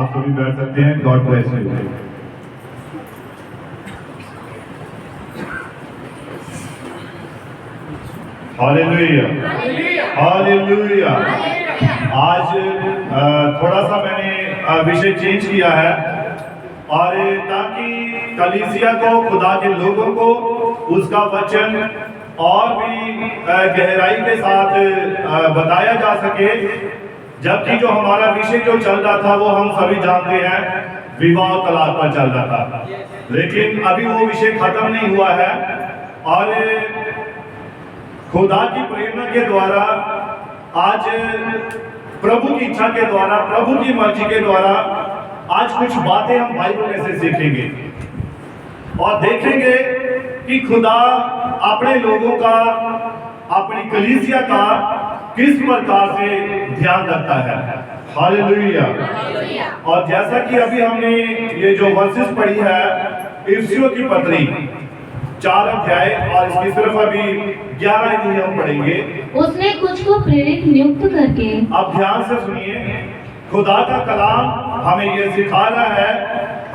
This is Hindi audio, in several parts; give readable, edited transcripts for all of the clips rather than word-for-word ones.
आप सभी बैठ सकते हैं। God bless you. Hallelujah, hallelujah. आज थोड़ा सा मैंने विषय चेंज किया है, और ताकि कलीसिया को, खुदा के लोगों को उसका वचन और भी गहराई के साथ बताया जा सके। जबकि जो हमारा विषय जो चल रहा था वो हम सभी जानते हैं, विवाह और तलाक पर चल रहा था, लेकिन अभी वो विषय खत्म नहीं हुआ है। और खुदा की प्रेरणा के द्वारा आज प्रभु की इच्छा के द्वारा, प्रभु की मर्जी के द्वारा आज कुछ बातें हम बाइबल में से सीखेंगे और देखेंगे कि खुदा अपने लोगों का, अपनी कलीसिया का किस प्रकार से ध्यान रखता है। हालेलुया। और जैसा कि अभी हमने ये जो वर्सेस पढ़ी है, इफिसियों की पत्री 4 अध्याय, और इसकी सिर्फ अभी 11 ही हम पढ़ेंगे। उसने कुछ को प्रेरित नियुक्त करके, अब ध्यान से सुनिए, खुदा का कलाम हमें ये सिखा रहा है,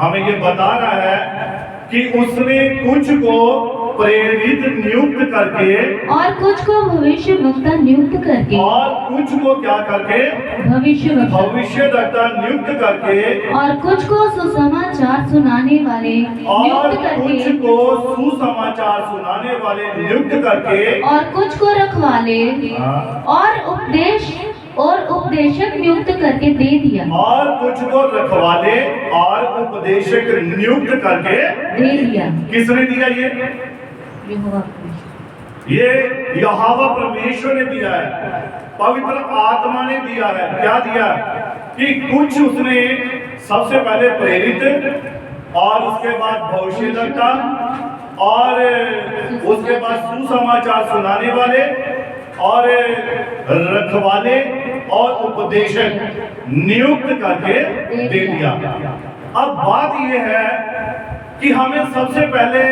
हमें ये बता रहा है कि उसने कुछ को प्रेरित नियुक्त करके, और कुछ को भविष्यवक्ता नियुक्त करके, और कुछ को क्या करके, भविष्यवक्ता नियुक्त करके, और कुछ को सुसमाचार सुनाने वाले और नियुक्त कुछ करके, को सुसमाचार सुनाने वाले नियुक्त करके, और कुछ को रखवाले और उपदेशक नियुक्त करके दे दिया। और कुछ को रखवाले और उपदेशक नियुक्त करके दे दिया। किसने दिया? ये यहोवा परमेश्वर ने दिया है, पवित्र आत्मा ने दिया है। क्या दिया? कि कुछ उसने सबसे पहले प्रेरित, और उसके बाद भविष्यद्वक्ता, और उसके बाद सुसमाचार सुनाने वाले, और रखवाले और उपदेशक नियुक्त करके दे दिया। अब बात यह है कि हमें सबसे पहले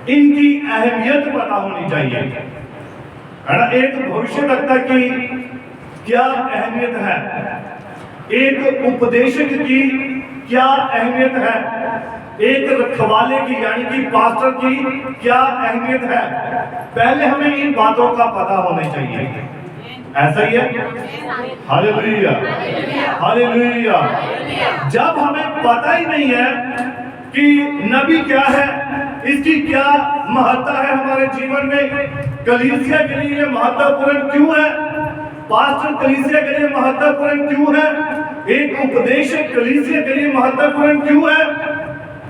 इनकी अहमियत पता होनी चाहिए, है ना। एक भविष्यवक्ता की क्या अहमियत है, एक उपदेशक की क्या अहमियत है, एक रखवाले की यानी कि पास्टर की क्या अहमियत है। पहले हमें इन बातों का पता होना चाहिए। ऐसा ही है। Hallelujah, hallelujah. जब हमें पता ही नहीं है कि नबी क्या है, इसकी क्या महत्ता है हमारे जीवन में, कलीसिया के लिए महत्वपूर्ण क्यों है, पास्टर कलीसिया के लिए महत्वपूर्ण क्यों है, एक उपदेशक कलीसिया के लिए महत्वपूर्ण क्यों है।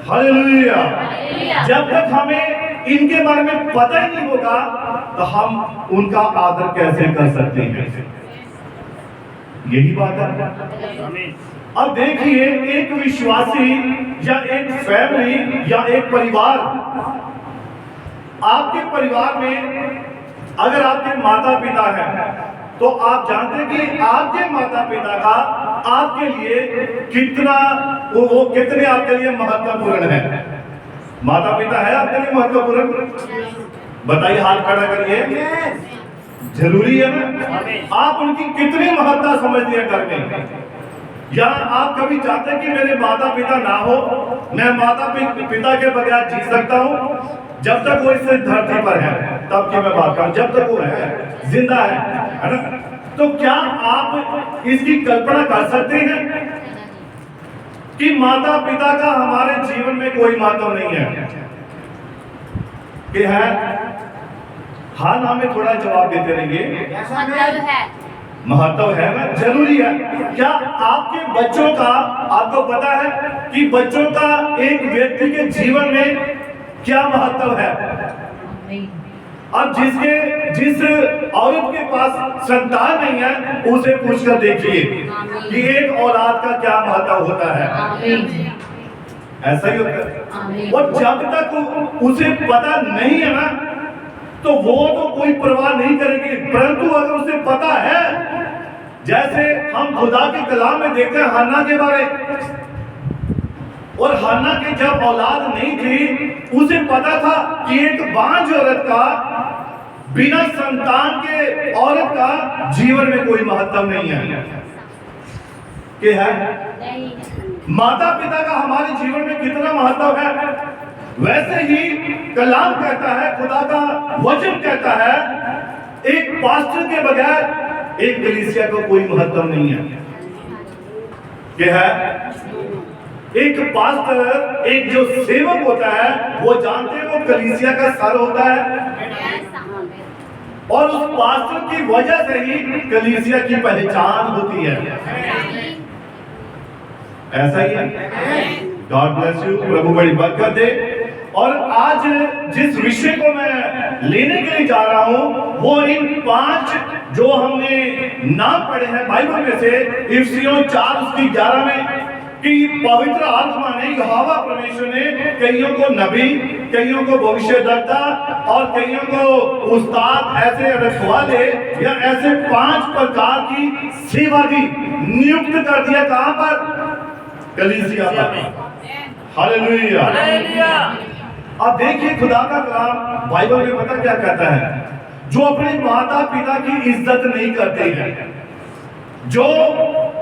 हालेलुया। जब तक हमें इनके बारे में पता ही नहीं होगा तो हम उनका आदर कैसे कर सकते हैं। यही बात है। अब देखिए, एक विश्वासी या एक फैमिली या एक परिवार, आपके परिवार में अगर आपके माता पिता हैं तो आप जानते हैं कि आपके माता पिता का आपके लिए कितना, वो कितने आपके लिए महत्वपूर्ण है। माता पिता है आपके लिए महत्वपूर्ण? बताइए, हाथ खड़ा करिए। जरूरी है ना। आप उनकी कितनी महत्ता समझते हैं घर में? या आप कभी चाहते हैं कि मेरे माता पिता ना हो, मैं माता पिता के बगैर जी सकता हूँ? जब तक वो इस धरती पर है तब की मैं बात करूं, जब तक वो है, जिंदा है ना। तो क्या आप इसकी कल्पना कर सकते हैं कि माता पिता का हमारे जीवन में कोई महत्व नहीं है? कि है? हाँ ना में थोड़ा जवाब देते रहिए। महत्व है ना, जरूरी है। क्या आपके बच्चों का, आपको पता है कि बच्चों का एक व्यक्ति के जीवन में क्या महत्व है? अब जिस औरत के पास संतान नहीं है, उसे पूछकर देखिए कि एक औलाद का क्या महत्व होता है। ऐसा ही होता है। और जब तक उसे पता नहीं है ना, तो वो तो कोई परवाह नहीं करेगी। परंतु अगर उसे पता है, जैसे हम खुदा के कलाम में देखते हैं हन्ना के बारे, और हन्ना के जब औलाद नहीं थी, उसे पता था कि एक बांझ औरत का, बिना संतान के औरत का जीवन में कोई महत्व नहीं है। कि है माता पिता का हमारे जीवन में कितना महत्व है। वैसे ही कलाम कहता है, खुदा का वचन कहता है, एक पास्टर के बगैर एक कलीसिया को कोई महत्व नहीं है। क्या है? एक पास्टर, एक जो सेवक होता है, वो जानते हैं वो कलीसिया का सर होता है, और उस पास्टर की वजह से ही कलीसिया की पहचान होती है। ऐसा ही है। गॉड ब्लेस यू, प्रभु बड़ी बरकत दे। और आज जिस विषय को मैं लेने के लिए जा रहा हूं वो इन 5 जो हमने नाम पढ़े हैं बाइबल में से, इफिसियों 4 उसकी 11 में, कि पवित्र आत्मा ने, यहोवा परमेश्वर ने कईयों को नबी, कईयों को भविष्यद्वक्ता और कईयों को उस्ताद, ऐसे रखवाले या ऐसे 5 प्रकार की सेवा दी, नियुक्त कर दिया। कहां पर? कलीसिया पर। हालेलुया। अब देखिए खुदा का कलाम बाइबल में पता क्या कहता है? जो अपने माता पिता की इज्जत नहीं करते हैं, जो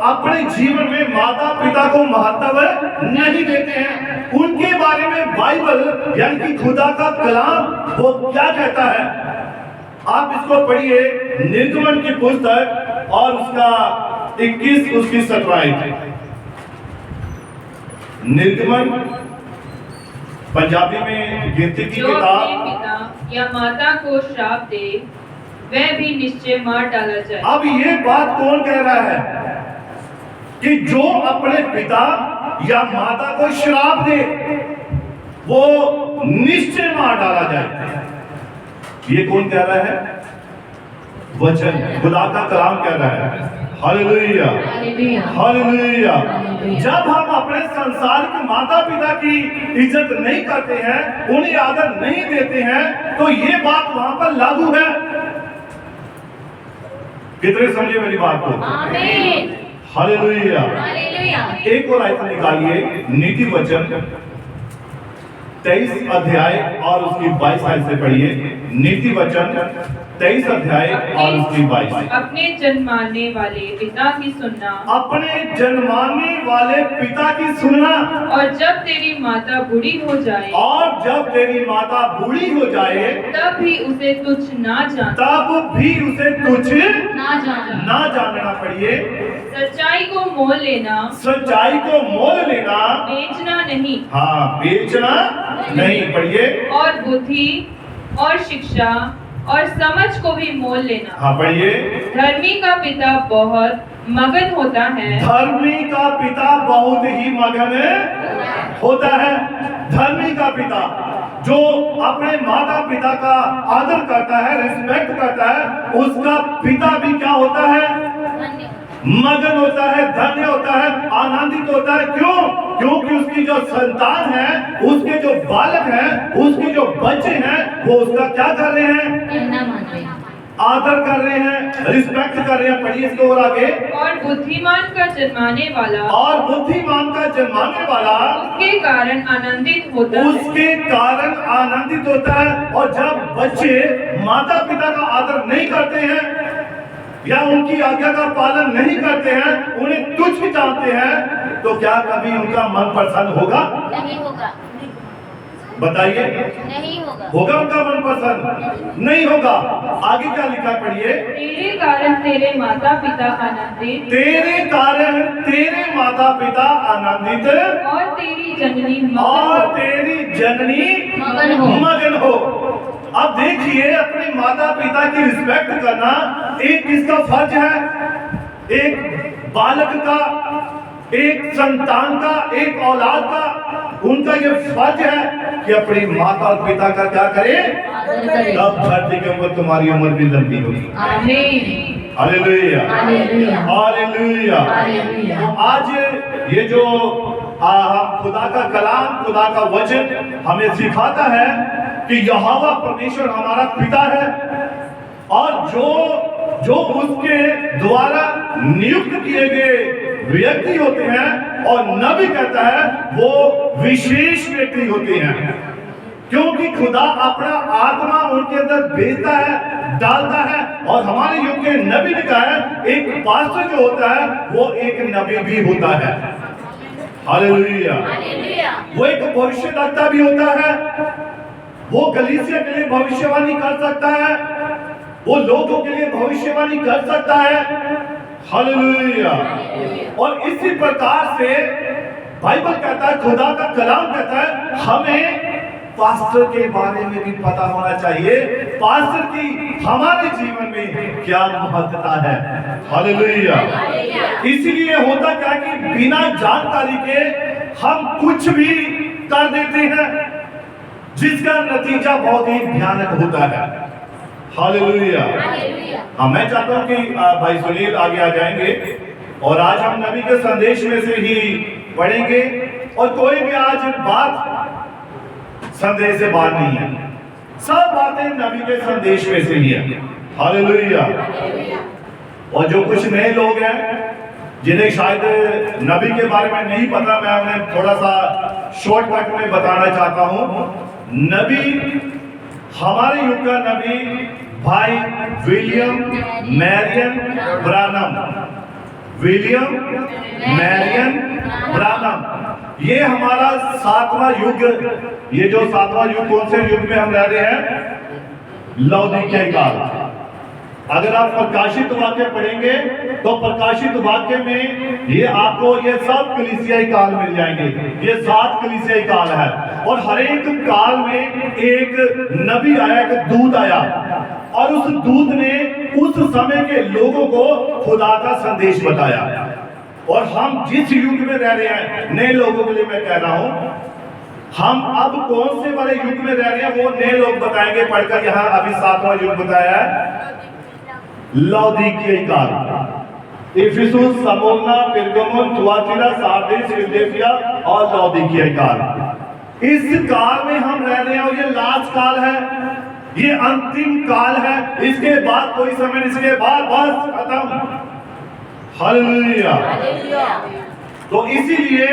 अपने जीवन में माता पिता को महत्व नहीं देते हैं, उनके बारे में बाइबल यानी कि खुदा का कलाम वो क्या कहता है? आप इसको पढ़िए, निर्गमन की पुस्तक और उसका 21 उसकी 17। निर्गमन पंजाबी में गिनती की जो अपने किताब। पिता या माता को श्राप दे वह भी निश्चय मार डाला जाए। अब ये बात कौन कह रहा है कि जो अपने पिता या माता को श्राप दे वो निश्चय मार डाला जाए? ये कौन कह रहा है? वचन, खुदा का कलाम कह रहा है। Hallelujah, hallelujah. जब हम अपने संसारिक माता पिता की इज्जत नहीं करते हैं, उन्हें आदर नहीं देते हैं, तो ये बात वहां पर लागू है। कितने समझे मेरी बात को? आमीन। हालेलुया। हालेलुया। एक और आयत निकालिए, नीति वचन 23 अध्याय और उसकी 22 आयत से पढ़िए। नीति वचन 23 अध्याय और उसकी 22। अपने जन्माने वाले पिता की सुनना, अपने जन्माने वाले पिता की सुनना, और जब तेरी माता बूढ़ी हो जाए, और जब तेरी माता बूढ़ी हो जाए तब भी उसे तुच्छ ना जान, तब भी उसे तुच्छ ना जाना। ना जानना। पढ़िए, सच्चाई को मोल लेना, सच्चाई को मोल लेना, बेचना नहीं, हाँ बेचना नहीं। पढ़िए, और बुद्धि और शिक्षा और समझ को भी मोल लेना। हाँ पढ़िए, धर्मी का पिता बहुत मगन होता है, धर्मी का पिता बहुत ही मगन होता है। धर्मी का पिता जो अपने माता पिता का आदर करता है, रिस्पेक्ट करता है, उसका पिता भी क्या होता है? मगन होता है, धन्य होता है, आनंदित होता है। क्यों? क्योंकि उसकी जो संतान है, उसके जो बालक हैं, उसके जो बच्चे हैं, वो उसका क्या कर रहे हैं? कहना मान रहे हैं। आदर कर रहे हैं, रिस्पेक्ट कर रहे हैं। पढ़िए इसको और आगे। और बुद्धिमान का जन्माने वाला, और बुद्धिमान का जन्माने वाला उसके कारण आनंदित होता है। उसके कारण आनंदित होता है। और जब बच्चे माता पिता का आदर नहीं करते हैं या उनकी आज्ञा का पालन नहीं करते हैं, उन्हें तुच्छ जानते हैं, तो क्या कभी उनका मन प्रसन्न होगा? नहीं होगा। बताइए, नहीं होगा। होगा उनका मन प्रसन्न? नहीं होगा। आगे क्या लिखा पढ़िए, तेरे कारण तेरे माता पिता आनंदित, तेरे कारण तेरे माता पिता आनंदित, और तेरी जननी और मगन तेरी जननी मगन हो। मगन हो। अब देखिए, अपने माता पिता की रिस्पेक्ट करना एक किसका फर्ज है? एक बालक का, एक संतान का, एक औलाद का। उनका ये फर्ज है कि अपनी माता और पिता का क्या करे? तब धरती के ऊपर तुम्हारी उम्र भी लंबी होगी। आमीन। Hallelujah, hallelujah. हालेलुया। हालेलुया। तो आज ये जो खुदा का कलाम, खुदा का वचन हमें सिखाता है कि यहोवा परमेश्वर हमारा पिता है, और जो उसके द्वारा नियुक्त किए गए व्यक्ति होते हैं, और नबी कहता है वो विशेष व्यक्ति होते हैं। क्योंकि खुदा अपना आत्मा उनके अंदर भेजता है, डालता है। और हमारे युग के नबी ने कहा है, एक पास्टर जो होता है वो एक नबी भी होता है। हालेलुया। वो एक भविष्यवक्ता भी होता है, वो कलीसिया के लिए भविष्यवाणी कर सकता है, वो लोगों के लिए भविष्यवाणी कर सकता है। हालेलुया। और इसी प्रकार से बाइबल कहता है, खुदा का कलाम कहता है, हमें पास्टर के बारे में भी पता होना चाहिए, पास्टर की हमारे जीवन में क्या महत्वता है। हालेलुया। इसलिए होता क्या कि बिना जानकारी के हम कुछ भी कर देते हैं, जिसका नतीजा बहुत ही भयानक होता है। हालेलुया। मैं चाहता हूं कि भाई सुनील आगे आ जाएंगे और आज हम नबी के संदेश में से ही पढ़ेंगे। और कोई भी आज बात संदेश से बाहर नहीं है, सब बातें नबी के संदेश में से ही है। हालेलुया। और जो कुछ नए लोग हैं जिन्हें शायद नबी के बारे में नहीं पता, मैं उन्हें थोड़ा सा शॉर्टकट में बताना चाहता हूं। नबी, हमारे युग का नबी भाई विलियम मैरियन ब्रानम, विलियम मैरियन ब्रानम, ये हमारा 7वां युग। ये जो 7वां युग, कौन से युग में हम रह रहे हैं? लौदीकियाई काल। अगर आप प्रकाशित वाक्य पढ़ेंगे तो प्रकाशित वाक्य में ये आपको ये सब कलीसियाई काल मिल जाएंगे। ये 7 कलीसियाई काल है और हर एक काल में एक नबी आया, एक दूत आया और उस दूत ने उस समय के लोगों को खुदा का संदेश बताया। और हम जिस युग में रह रहे हैं, नए लोगों के लिए मैं कह रहा हूं, हम अब कौन से वाले युग में रह रहे हैं वो नए लोग बताएंगे पढ़कर। यहां अभी 7वां युग बताया है, लौदीकियाई काल। इफिसुस, स्मुर्ना, पेर्गमुन, थुआतीरा, सार्दिस, फिलडेल्फिया और लौदीकियाई काल। इस काल में हम रह रहे हैं और ये लास्ट काल है, ये अंतिम काल है। इसके बाद कोई समय नहीं, इसके बाद बस खत्म। हालेलुया। तो इसीलिए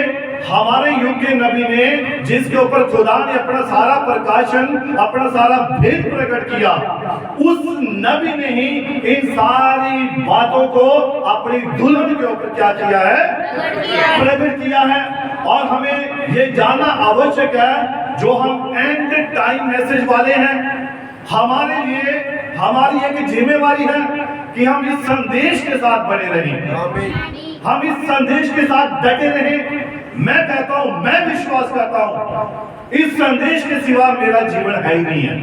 हमारे युग के नबी ने, जिसके ऊपर खुदा ने अपना सारा प्रकाशन, अपना सारा भेद प्रकट किया, उस नबी ने ही इन सारी बातों को अपनी दुल्हन के ऊपर क्या किया है? प्रकट किया है। और हमें ये जानना आवश्यक है, जो हम एंड टाइम मैसेज वाले हैं, हमारे लिए हमारी एक जिम्मेवारी है कि हम इस संदेश के साथ बने रहें, हम इस संदेश के साथ डटे रहें। मैं कहता हूं, मैं विश्वास करता हूं, इस संदेश के सिवा मेरा जीवन है ही नहीं है।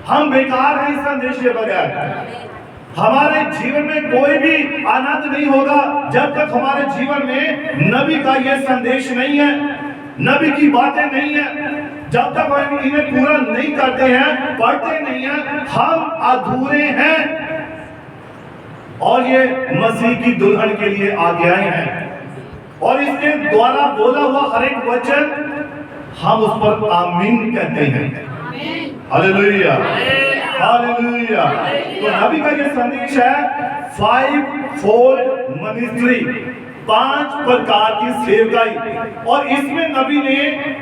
हम बेकार हैं इस संदेश के बगैर। हमारे जीवन में कोई भी आनंद नहीं होगा जब तक हमारे जीवन में नबी का यह संदेश नहीं है, नबी की बातें नहीं है। जब तक हम इन्हें पूरा नहीं करते हैं, पढ़ते नहीं हैं, हम अधूरे हैं। और ये मसीह की दुल्हन के लिए आज्ञाएं हैं और इसके द्वारा बोला हुआ हर एक वचन हम उस पर आमीन कहते हैं। Hallelujah, hallelujah. तो नबी का ये संदेश है, 5-fold मिनिस्ट्री, 5 प्रकार की सेवकाई। और इसमें नबी ने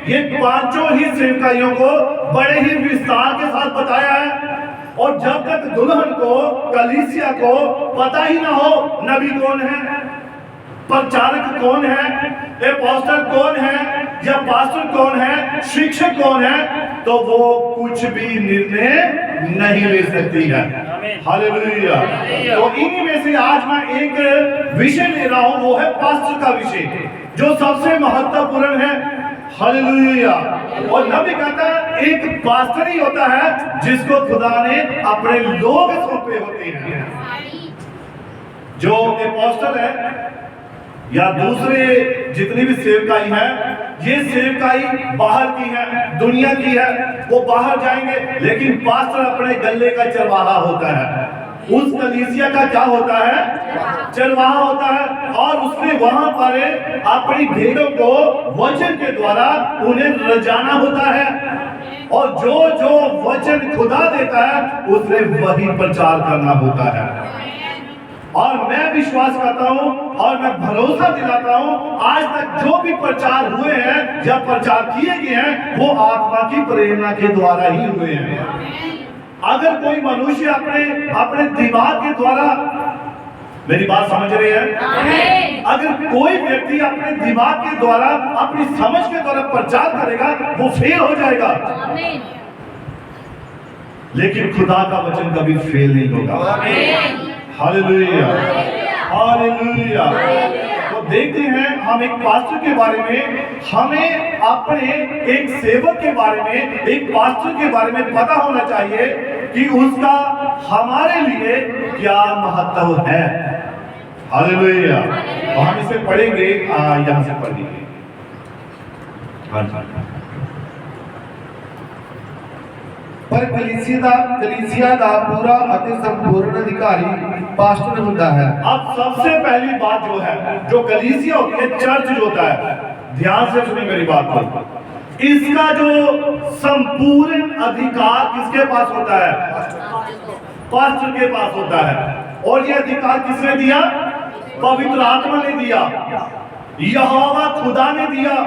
ये 5 ही सेवकाइयों को बड़े ही विस्तार के साथ बताया है। और जब तक दुल्हन को, कलीसिया को पता ही ना हो नबी कौन है, प्रचारक कौन है, एपोस्टल कौन है, या पास्टर कौन है, शिक्षक कौन है, तो वो कुछ भी निर्णय नहीं ले सकती है। हालेलुया। तो इन्हीं में से आज मैं एक विषय ले रहा हूं, वो है पास्टर का विषय, जो सबसे महत्वपूर्ण है। हालेलुया। और नबी कहता है, एक पास्टर ही होता है जिसको खुदा ने अपने लोग सौंपे होते हैं। जो एपोस्टल है या दूसरे जितनी भी सेवकाई है, ये सेवकाई बाहर की है, दुनिया की है, वो बाहर जाएंगे। लेकिन पास्टर अपने गल्ले का चरवाहा होता है, उस कलीसिया का क्या होता है? चरवाहा होता है। और उसने वहां पर अपनी भेड़ों को वचन के द्वारा उन्हें रजाना होता है। और जो जो वचन खुदा देता है उसने वही प्रचार करना होता है। और मैं विश्वास करता हूं और मैं भरोसा दिलाता हूं, आज तक जो भी प्रचार हुए हैं या प्रचार किए गए हैं वो आत्मा की प्रेरणा के द्वारा ही हुए हैं। अगर कोई मनुष्य अपने दिमाग के द्वारा, मेरी बात समझ रहे हैं, अगर कोई व्यक्ति अपने दिमाग के द्वारा, अपनी समझ के द्वारा प्रचार करेगा वो फेल हो जाएगा, लेकिन खुदा का वचन कभी फेल नहीं होगा। Hallelujah, hallelujah. तो देखते हैं हम एक पास्टर के बारे में, हमें अपने एक सेवक के बारे में, एक पास्टर के बारे में पता होना चाहिए कि उसका हमारे लिए क्या महत्व है। हालेलुया। तो हम इसे पढ़ेंगे, यहां से पढ़ेंगे। हाँ जी। पर कलीसिया ਦਾ पूरा ਅਤੇ संपूर्ण अधिकारी पास्टर होता है। अब सबसे पहली बात जो है, जो कलीसिया होती है, चर्च जो होता है, ध्यान से सुनिए मेरी बात को, इसका जो संपूर्ण अधिकार किसके पास होता है? पास्टर के पास होता है। और ये अधिकार किसने दिया? पवित्र आत्मा ने दिया, यहोवा खुदा ने दिया।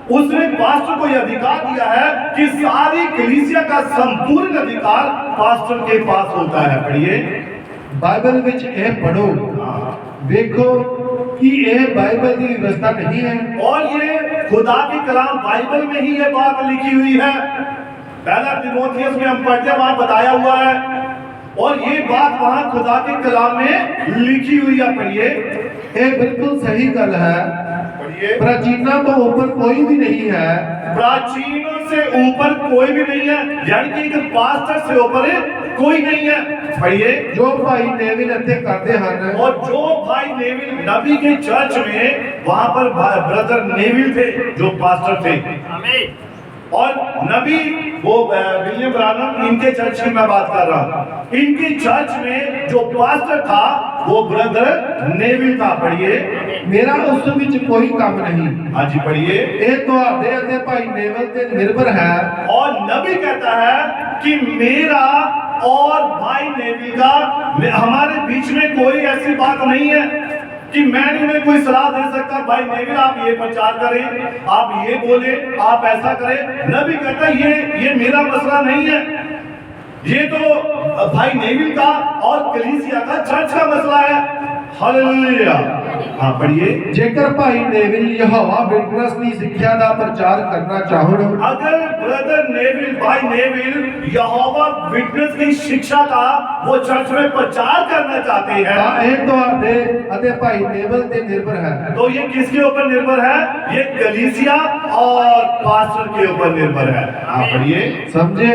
उसने पास्टर को यह अधिकार दिया है कि सारी कलीसिया का संपूर्ण अधिकार पास्टर के पास होता है। पढ़िए, बाइबल विच यह पढ़ो, देखो कि यह बाइबल की व्यवस्था नहीं है। और ये खुदा की कलाम बाइबल में ही ये बात लिखी हुई है। पहला तिमोथियस में हम पढ़ते हैं, वहां बताया हुआ है, और ये बात वहां खुदा के कलाम में लिखी हुई है। पढ़िए, ये बिल्कुल सही गल है। प्राचीनों तो ऊपर कोई भी नहीं है। प्राचीनों से ऊपर कोई भी नहीं है, यानी कि एक पास्टर से ऊपर कोई नहीं है। पढ़िए, जो भाई नेविल अते करते हैं, और जो भाई नेविल नबी के चर्च में, वहां पर ब्रदर नेविल थे जो पास्टर थे। और नबी वो विलियम ब्रानम, इनके चर्च की मैं बात कर रहा हूं, इनके चर्च में जो पास्टर था वो ब्रदर नेविल था। पढ़िए, मेरा उस विच कोई काम नहीं। हाँ जी, पढ़िए। ये तुहाडे अते भाई नेविल ते निर्भर है। और नबी कहता है कि मेरा और भाई नेविल का, हमारे बीच में कोई ऐसी बात नहीं है कि मैं उन्हें कोई सलाह दे सकता, भाई नेविल आप ये प्रचार करें, आप ये बोले, आप ऐसा करें। नबी कहता है ये मेरा मसला नहीं है, ये तो भाई नेविल का और कलीसिया का, चर्च का मसला है। हालेलुया। हाँ, पढ़िए, जेकर भाई नेविल यहोवा विटनेस की शिक्षा का प्रचार करना चाहन, अगर ब्रदर नेविल, भाई नेविल यहोवा विटनेस की शिक्षा का वो चर्च में प्रचार करना चाहते हैं, ये तुहाडे अते भाई नेविल ते निर्भर है। तो ये किसके ऊपर निर्भर है? ये कलीसिया और पास्टर के ऊपर निर्भर है। हाँ, पढ़िए, समझे?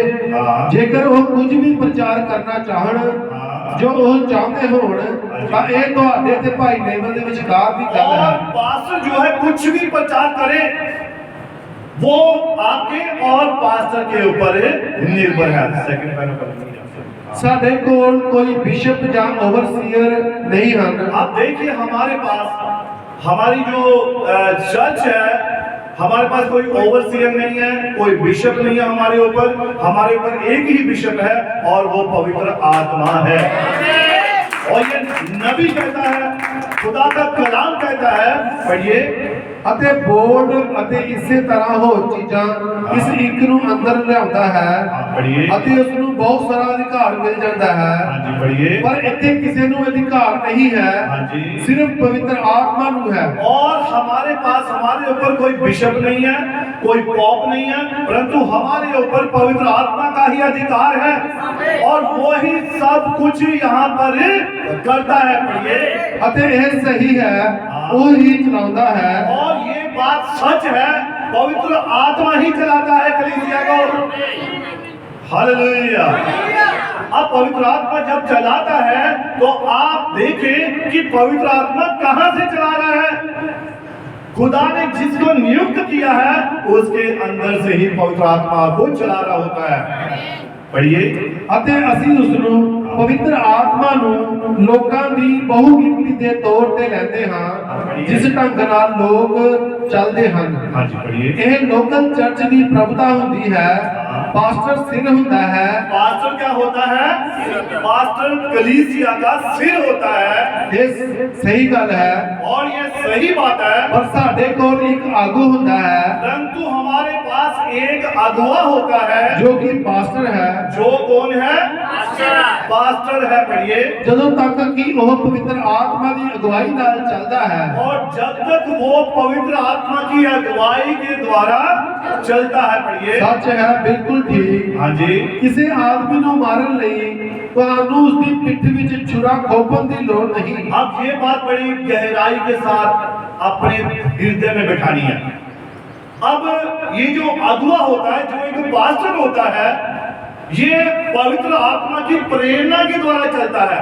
जेकर वो कुछ भी प्रचार करना चाहन, जो वो चाहते होण, ਤਾਂ ਇਹ ਤੁਹਾਡੇ ਤੇ ਭਾਈ नेविल ਦੇ ਵਿਚਕਾਰ ਦੀ ਗੱਲ है। और पास्टर जो है कुछ भी प्रचार करे, वो आपके और पास्टर के ऊपर निर्भर है। सेकंड पैनल पर ਸਾਡੇ ਕੋਲ कोई बिशप ਜਾਂ ओवरसीयर नहीं ਹਨ। आप देखिए, हमारे पास, हमारी जो चर्च है, हमारे पास कोई ओवरसीयर नहीं है, कोई बिशप नहीं है हमारे ऊपर। हमारे ऊपर एक ही बिशप है और वो पवित्र आत्मा है। और ये नबी कहता है, खुदा का कलाम कहता है। पढ़िए, ਅਤੇ ਬੋਰਡ ਅਤੇ ਇਸੇ ਤਰ੍ਹਾਂ ਹੋਰ ਚੀਜ਼ਾਂ ਇਸ ਇੱਕ ਨੂੰ ਅੰਦਰ ਲਿਆਉਂਦਾ ਹੈ। पढ़िए, ਅਤੇ ਉਸ ਨੂੰ ਬਹੁਤ ਸਾਰਾ ਅਧਿਕਾਰ ਮਿਲ ਜਾਂਦਾ ਹੈ। हाँ जी, पढ़िए। ਪਰ ਇੱਥੇ ਕਿਸੇ ਨੂੰ ਅਧਿਕਾਰ ਨਹੀਂ ਹੈ, हाँ जी। ਸਿਰਫ ਪਵਿੱਤਰ ਆਤਮਾ ਨੂੰ है। और हमारे पास, हमारे ऊपर कोई बिशप नहीं है, कोई पॉप नहीं है, परंतु हमारे ऊपर पवित्र आत्मा का ही अधिकार है, और वो ही सब कुछ यहाँ पर करता है। पढ़िए, ਅਤੇ ਇਹ ਸਹੀ ਹੈ, ਉਹ ਹੀ ਚਲਾਉਂਦਾ ਹੈ। और ये बात सच है, पवित्र आत्मा ही चलाता है कलीसिया को। हालेलुया। अब पवित्र आत्मा जब चलाता है तो आप देखें कि पवित्र आत्मा कहां से चला रहा है? खुदा ने जिसको नियुक्त किया है उसके अंदर से ही पवित्र आत्मा को चला रहा होता है। पढ़िए, ਅਤੇ ਅਸੀਂ ਉਸ ਨੂੰ ਪਵਿੱਤਰ ਆਤਮਾ ਨੂੰ ਲੋਕਾਂ ਦੀ ਬਹੁਗਿਣਤੀ ਦੇ ਤੌਰ ਤੇ ਲੈਂਦੇ ਹਾਂ, ਜਿਸ ਢੰਗ ਨਾਲ ਲੋਕ ਚੱਲਦੇ ਹਨ। हाँ जी, पढ़िए। ਇਹ ਲੋਕਲ ਚਰਚ ਦੀ ਪ੍ਰਭੁਤਾ ਹੁੰਦੀ ਹੈ। पास्टर सिर होता है। पास्टर क्या होता है? पास्टर कलीसिया का सिर होता है। ये सही गल है। और ये सही बात है, पर साडे कोल एक आगू हुंदा है परंतु हमारे पास एक अगुआ होता है जो कि पास्टर है। जो कौन है? पास्टर है। पढ़िए। ਜਦੋਂ ਤੱਕ कि वह पवित्र आत्मा की अगुवाई नाल चलता है और जब तक वो पवित्र आत्मा की अगुवाई के द्वारा चलता है। पढ़िए। सच है, बिल्कुल ठीक। हाँ जी। किसी आदमी ਨੂੰ ਮਾਰਨ ਲਈ ਤੁਹਾਨੂੰ ਉਸ ਦੀ ਪਿੱਠ ਵਿੱਚ ਛੁਰਾ ਖੋਪਣ ਦੀ ਲੋੜ नहीं। अब ये बात बड़ी गहराई के साथ अपने हृदय में बैठानी है। अब ये जो अगुआ होता है, जो एक पास्टर होता है, ये पवित्र आत्मा की प्रेरणा के द्वारा चलता है।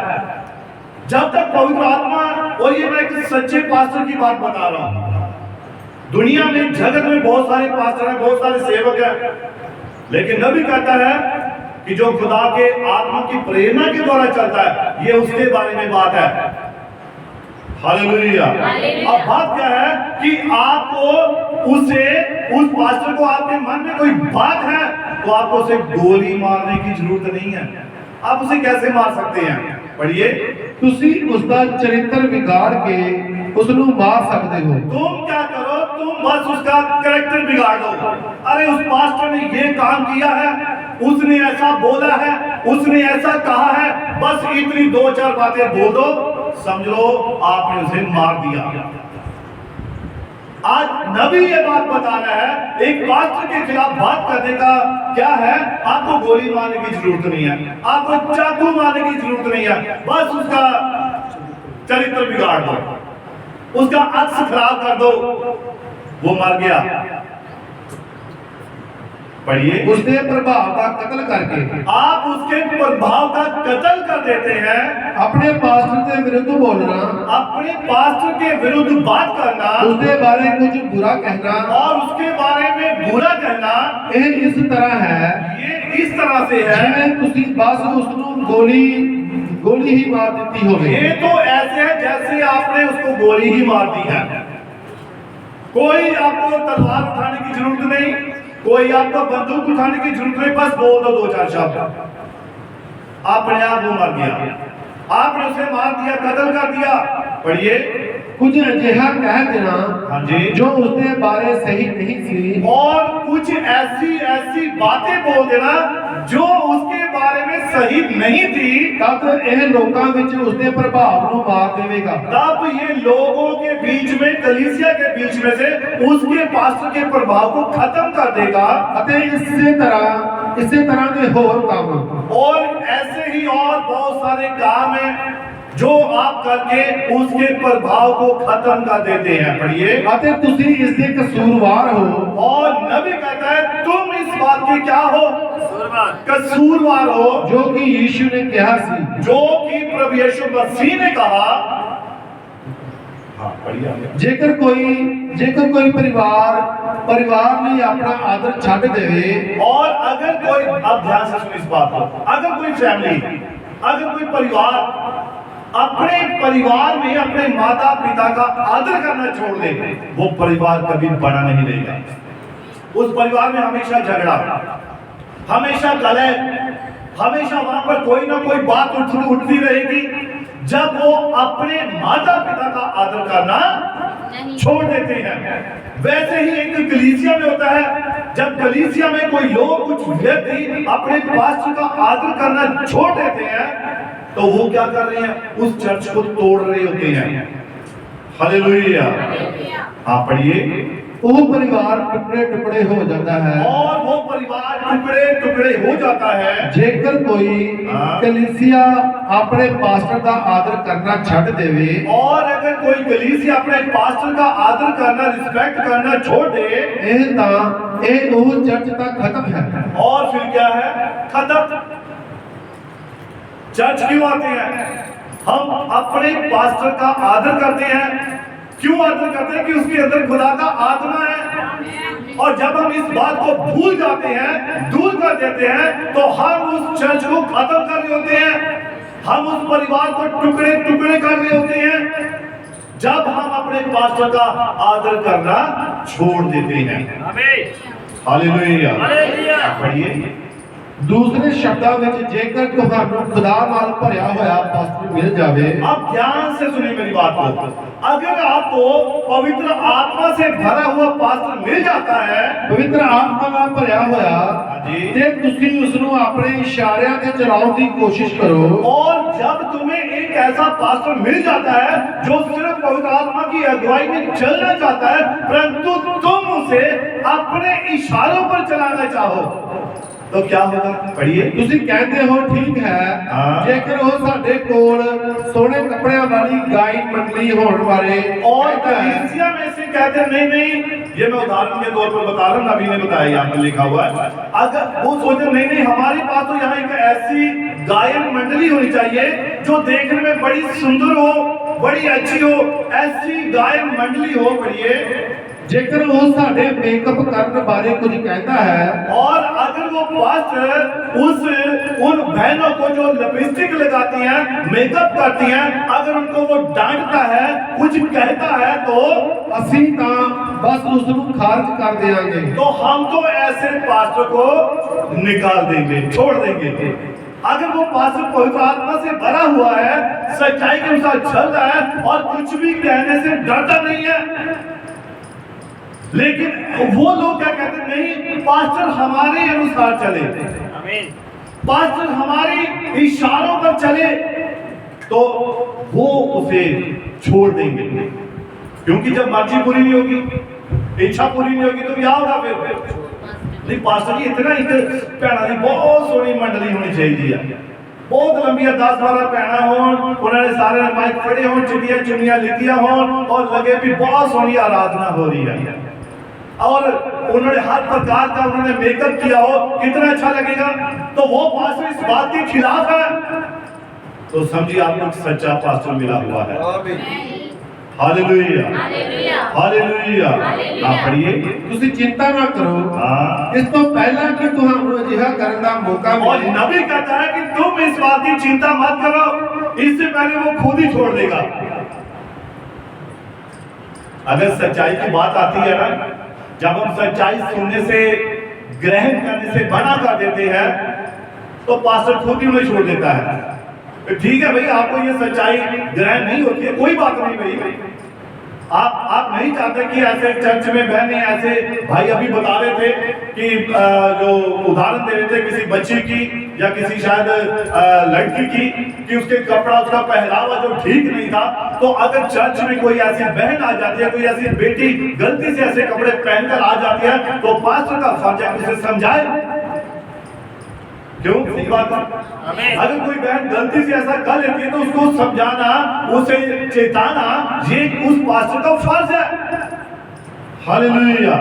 जब तक पवित्र आत्मा, और ये मैं एक सच्चे पास्टर की बात बता रहा हूं, दुनिया में जगत में बहुत सारे पास्टर हैं, बहुत सारे सेवक हैं, लेकिन नबी कहता है कि जो खुदा के आत्मा की प्रेरणा के द्वारा चलता है, ये उसके बारे में बात है। हालेलुया। अब बात क्या है कि आपको उस पास्टर को, आपके मन में कोई बात है तो आपको उसे गोली मारने की जरूरत नहीं है। आप उसे कैसे मार सकते हैं? पढ़िए। ਤੁਸੀਂ ਉਸ ਦਾ ਚਰਿੱਤਰ ਵਿਗਾੜ ਕੇ ਉਸ ਨੂੰ ਮਾਰ ਸਕਦੇ ਹੋ। तुम क्या करो, तुम बस उसका कैरेक्टर बिगाड़ दो। अरे उस पास्टर ने ये काम किया है, उसने ऐसा बोला है, उसने ऐसा कहा है, बस इतनी दो चार बातें बोल दो, समझ लो आपने उसे मार दिया। आज नबी ये बात बता रहा है, एक पास्टर के खिलाफ बात करने का क्या है? आपको गोली मारने की जरूरत नहीं है, आपको चाकू मारने की जरूरत नहीं है, बस उसका चरित्र बिगाड़ दो, उसका अक्स खराब कर दो, वो मर गया। पढ़िए। उसके प्रभाव का कत्ल करके आप उसके प्रभाव का कत्ल कर देते हैं। अपने पास्टर के विरुद्ध बोलना, अपने पास्टर के विरुद्ध बात करना, उसके बारे में कुछ बुरा कहना और उसके बारे में बुरा कहना, ये इस तरह है ये इस तरह से है जिवें तुसी बस उसਨੂੰ गोली ही मार देती होवे। ये तो ऐसे है जैसे आपने उसको गोली ही मार दी है। कोई आपको तलवार उठाने की जरूरत नहीं, कोई आपको बंदूक उठाने की जरूरत नहीं, बस बोल दो दो चार शब्द, अपने आप वो मर गया। आपने उसे मार दिया, कत्ल कर दिया। पढ़िए। कुछ अजिहा कह देना हाँ जी। जो उसके बारे सही नहीं सी, और कुछ ऐसी बातें बोल देना जो उसके बारे में सही नहीं थी, तब यह लोकां विच उसके प्रभाव ਨੂੰ मार देवेगा। तब ये लोगों के बीच में, कलीसिया के बीच में से उसके पास्टर के प्रभाव को खत्म कर देगा। ਅਤੇ इसे तरह के होर काम और ऐसे ही और बहुत सारे काम हैं जो आप करके उसके प्रभाव को खत्म कर देते हैं। पढ़िए। ਅਤੇ ਤੁਸੀਂ ਇਸ ਦੇ ਕਸੂਰਵਾਰ ਹੋ। और नबी कहता है तुम इस बात के क्या हो? कसूरवार हो, जो कि यीशु ने कहा सी, जो कि प्रभु यीशु मसीह ने कहा। हाँ, पढ़िए। जेकर कोई परिवार ने अपना आदर छाड़ देवे, और अगर कोई, अब ध्यान से सुनिए इस बात को, अगर कोई फैमिली, अगर कोई परिवार अपने परिवार में अपने माता पिता का आदर करना छोड़ दे, वो परिवार कभी बड़ा नहीं रहेगा। उस परिवार में हमेशा झगड़ा, हमेशा कलह, हमेशा वहां पर कोई ना कोई बात उठती रहेगी। जब वो अपने माता पिता का आदर करना छोड़ देते हैं, वैसे ही एक कलीसिया में होता है। जब कलीसिया में कोई लोग, कुछ व्यक्ति अपने पास्टर का आदर करना छोड़ देते हैं, तो वो क्या कर रहे हैं? उस चर्च को तोड़ रहे होते हैं। हालेलुया। हाँ, पढ़िए। वो परिवार टुकड़े टुकड़े हो जाता है, और वो परिवार टुकड़े टुकड़े हो जाता है। जेकर कोई कलीसिया अपने पास्टर का आदर करना छड़ देवे, और अगर कोई कलीसिया अपने पास्टर का आदर करना, रिस्पेक्ट करना छोड़ दे, ये वो चर्च तक खत्म है। और फिर क्या है? खत्म। चर्च क्यों आते हैं? हम अपने पास्टर का आदर करते हैं। क्यों आदर करते हैं? कि उसके अंदर खुदा का आत्मा है। और जब हम इस बात को भूल जाते हैं, दूर कर देते हैं, तो हम उस चर्च को खत्म कर रहे होते हैं, हम उस परिवार को टुकड़े टुकड़े कर रहे होते हैं। जब हम अपने पास्टर का आदर करना छोड़ देते हैं। हालेलुया। पढ़िए। दूसरे शब्दों में जेकर तुहानू खुदा नाल भरिया होया पास्टर मिल जावे, अब ध्यान से सुनिए मेरी बात को। अगर आपको पवित्र आत्मा से भरा हुआ पास्टर मिल जाता है, पवित्र आत्मा नाल भरिया होया जी, ते तुसी उसनू अपने इशारियां ते चलाउण दी कोशिश करो। और जब तुम्हें एक ऐसा पास्टर मिल जाता है जो सिर्फ पवित्र आत्मा की अगुवाई में चलना चाहता है, परंतु तुम उसे अपने इशारों पर चलाना चाहो, तो क्या होगा? पढ़िए। तुसी कहते हो ठीक है, हाँ। जेकर वो साडे कोल सोने कपड़ियां वाली गायन मंडली होने वाले और कलीसिया में से कहते हैं नहीं नहीं, ये मैं उदाहरण के तौर पर बता रहा हूँ, नबी ने बताया, यहाँ पर लिखा हुआ है। अगर वो सोचे नहीं नहीं, हमारे पास तो यहाँ एक ऐसी गायन मंडली होनी चाहिए जो देखने में बड़ी सुंदर हो, बड़ी अच्छी हो, ऐसी गायन मंडली हो। पढ़िए। जेकर वो साडे मेकअप करने बारे कुछ कहता है, और अगर वो पास्टर उन बहनों को जो लिपस्टिक लगाती हैं, मेकअप करती हैं, अगर उनको वो डांटता है, कुछ कहता है, तो असी तां बस उसनू खारिज कर देंगे। तो हम तो ऐसे पास्टर को निकाल देंगे, छोड़ देंगे। अगर वो पास्टर पवित्र आत्मा से भरा हुआ है, सच्चाई के अनुसार चल रहा है और कुछ भी कहने से डरता नहीं है, लेकिन वो लोग क्या कहते हैं, नहीं पास्टर हमारे अनुसार चले, पास्टर हमारे इशारों पर चले, तो वो उसे छोड़ देंगे। क्योंकि जब मर्जी पूरी नहीं होगी, इच्छा पूरी नहीं होगी, तो क्या होगा फिर? नहीं पास्टर जी इतना ही भैणा दी बहुत सोहनी मंडली होनी चाहिए, बहुत लंबी 10-12 भैणा होन, उन्होंने सारे माइक खड़े होन, चिट्टियां चुनियां लिखियां होन और लगे भी बहुत सोहनी आराधना हो रही है, और उन्होंने हर प्रकार का उन्होंने मेकअप किया हो, कितना अच्छा लगेगा। तो वो पास्टर इस बात के खिलाफ है, तो समझिए आपको एक सच्चा पास्टर मिला हुआ है। Hallelujah, hallelujah. आप पढ़िए। तुसी चिंता ना करो, हाँ। इस तो पहला कि तुहानू अजिहा करन दा मौका और मिले, नबी कहता है कि तुम इस बात की चिंता मत करो, इससे पहले वो खुद ही छोड़ देगा। अगर सच्चाई की बात आती है ना, जब हम सच्चाई सुनने से, ग्रहण करने से मना कर देते हैं, तो पास्टर खुद ही उन्हें छोड़ देता है। ठीक है भाई, आपको ये सच्चाई ग्रहण नहीं होती है, कोई बात नहीं भाई, आप नहीं चाहते कि ऐसे चर्च में बहने, ऐसे भाई अभी बता रहे थे कि जो उदाहरण दे रहे थे किसी बच्चे की या किसी शायद लड़की की, कि उसके कपड़ा, उसका पहनावा जो ठीक नहीं था, तो अगर चर्च में कोई ऐसी बहन आ जाती है, कोई ऐसी बेटी गलती से ऐसे कपड़े पहनकर आ जाती है, तो पास्टर का फर्ज है उसे समझाए। क्यों? सही बात है। अगर कोई बहन गलती से ऐसा कर लेती है तो उसको समझाना, उसे चेताना, ये उस पास्टर का फर्ज है। हालेलुया।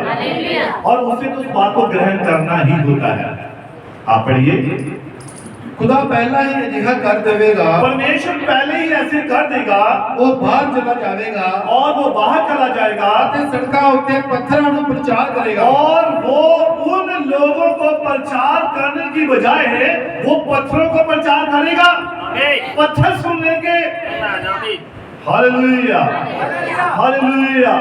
और उसे तो उस बात को ग्रहण करना ही होता है। आप पढ़िए। खुदा पहला ही अजिहा कर देवेगा, परमेश्वर पहले ही ऐसे कर देगा, वो बाहर चला जाएगा और वो बाहर चला जाएगा, ते सड़का उत्ते पत्थरां नूं प्रचार करेगा, और वो उन लोगों को प्रचार करने की बजाय वो पत्थरों को प्रचार करेगा। पत्थर सुन लेंगे। Hallelujah, hallelujah.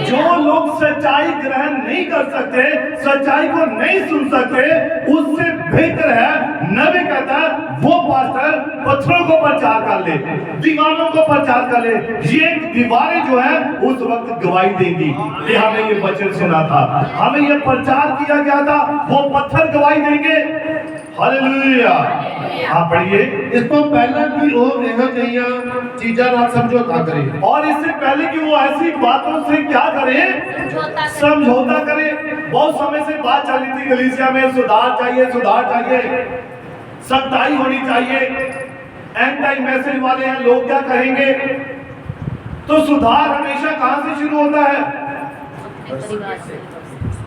जो लोग सच्चाई ग्रहण नहीं कर सकते, सच्चाई को नहीं सुन सकते, उससे बेहतर है, नबी कहता है, वो पास्टर पत्थरों को प्रचार कर ले, दीवारों को प्रचार कर ले। ये दीवारें जो है उस वक्त गवाही देंगी कि हमें ये वचन सुना था, हमें ये प्रचार किया गया था, वो पत्थर गवाही देंगे। हालेलुया। आप पढ़िए। इस तो पहला कि वो इहो जिहियां चीजां नाल समझौता करे, और इससे पहले कि वो ऐसी बातों से क्या करे, समझौता करे। बहुत समय से बात चल रही थी कलीसिया में, सुधार चाहिए, सुधार चाहिए, सच्चाई होनी चाहिए, एंड टाइम मैसेज वाले हैं, लोग क्या कहेंगे। तो सुधार हमेशा कहां से शुरू होता है?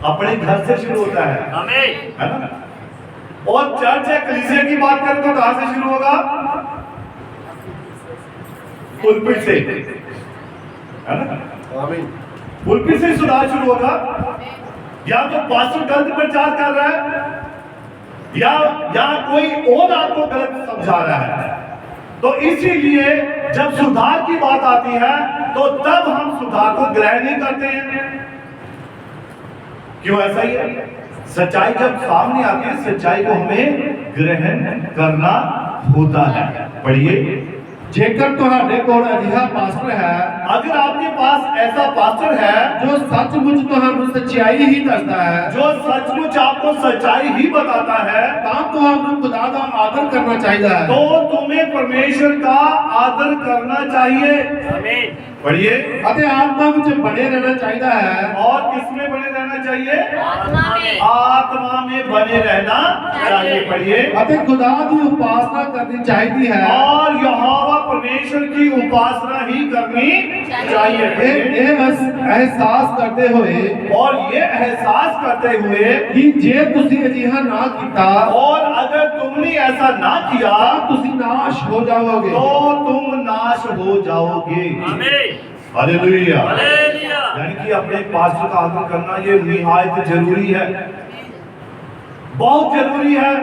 अपने घर से शुरू होता है ना? और चर्च या कलीसिया की बात करें तो कहां से शुरू होगा? पुलपिट से, है ना? पुलपिट से सुधार शुरू होगा। या तो पास्टर गलत प्रचार कर रहा है, या कोई और आपको गलत समझा रहा है। तो इसीलिए जब सुधार की बात आती है तो तब हम सुधार को ग्रहण नहीं करते हैं। क्यों ऐसा ही है? सच्चाई जब सामने आती है, सच्चाई को हमें ग्रहण करना होता है। पढ़िए, जेकर ਤੁਹਾਡੇ ਕੋਲ ਅਜਿਹਾ ਪਾਸਟਰ ਹੈ अगर आपके पास ऐसा पास्टर है ਜੋ ਸੱਚਮੁੱਚ ਤੁਹਾਨੂੰ ਸੱਚਾਈ ਹੀ ਦੱਸਦਾ ਹੈ जो सचमुच आपको सच्चाई ही बताता है, ਤਾਂ ਤੁਹਾਨੂੰ ਖੁਦਾ ਦਾ ਆਦਰ ਕਰਨਾ ਚਾਹੀਦਾ ਹੈ तो तुम्हें परमेश्वर का आदर करना चाहिए। पढ़िए, ਅਤੇ ਆਤਮਾ ਵਿੱਚ ਬਣੇ ਰਹਿਣਾ ਚਾਹੀਦਾ ਹੈ और किसमें बने रहना चाहिए? आत्मा में आत्मा में बने रहना चाहिए। पढ़िए, ਅਤੇ ਖੁਦਾ ਦੀ ਉਪਾਸਨਾ ਕਰਨੀ ਚਾਹੀਦੀ ਹੈ और यहोवा परमेश्वर की उपासना ही करनी चाहिए। ਇਹ ਅਹਿਸਾਸ ਕਰਦੇ ਹੋਏ और ये एहसास करते हुए ਕਿ ਜੇ ਤੁਸੀਂ ਅਜਿਹਾ ਨਾ ਕੀਤਾ और अगर तुमने ऐसा ना किया ਤਾਂ ਤੁਸੀਂ ਨਾਸ਼ ਹੋ ਜਾਓਗੇ तो तुम नाश हो जाओगे। हालेलुया। यानी कि अपने पास्टर का आदर करना ये निहायत जरूरी है, बहुत जरूरी है।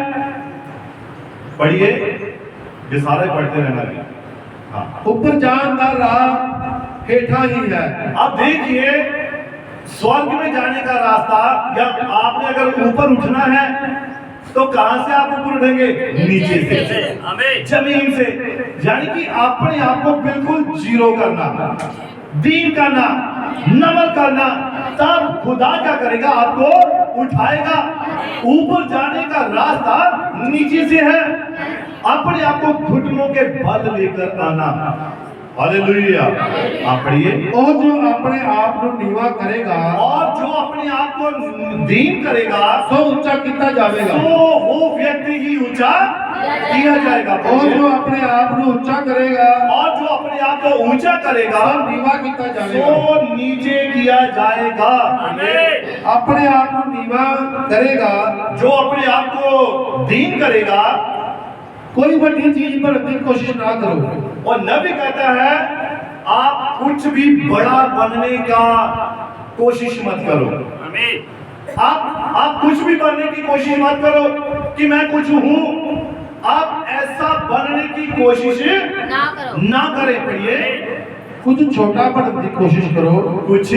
पढ़िए, ये सारे पढ़ते रहना है। हाँ, ਉੱਪਰ ਜਾਣ ਦਾ ਰਾਹ ਹੇਠਾਂ ਹੀ ਹੈ अब देखिए, स्वर्ग में जाने का रास्ता, या आपने अगर ऊपर उठना है तो कहां से आप ऊपर उठेंगे? नीचे से, जमीन से। यानी कि अपने आप को बिल्कुल जीरो करना, दीन करना, नमन करना, तब खुदा क्या करेगा? आपको उठाएगा। ऊपर जाने का रास्ता नीचे से है, अपने आप को घुटनों के बल लेकर आना। हालेलुया। आप पढ़िए, ਉਹ ਜੋ ਆਪਣੇ ਆਪ ਨੂੰ ਨੀਵਾ ਕਰੇਗਾ और जो अपने आप को दीन करेगा ਸੋ ਉੱਚਾ ਕੀਤਾ ਜਾਵੇਗਾ तो वो व्यक्ति ही ऊंचा किया जाएगा। ਉਹ ਜੋ ਆਪਣੇ ਆਪ ਨੂੰ ਉੱਚਾ ਕਰੇਗਾ और जो अपने आप को ऊंचा करेगा ਸੋ ਨੀਵਾ ਕੀਤਾ ਜਾਵੇਗਾ तो नीचे किया जाएगा। ਆਪਣੇ ਆਪ ਨੂੰ ਨੀਵਾ ਕਰੇਗਾ जो अपने आप को दीन करेगा, ਕੋਈ ਵੱਡੀ ਚੀਜ਼ ਬਣਨ ਦੀ ਕੋਸ਼ਿਸ਼ ਨਾ ਕਰੋ और नबी कहता है आप कुछ भी बड़ा बनने का कोशिश मत करो। आप कुछ भी बनने की कोशिश मत करो कि मैं कुछ हूं। आप ऐसा बनने की कोशिश ना करो। ना करें। पढ़िए, ਕੁਝ ਛੋਟਾ ਬਣਨ ਦੀ ਕੋਸ਼ਿਸ਼ ਕਰੋ कुछ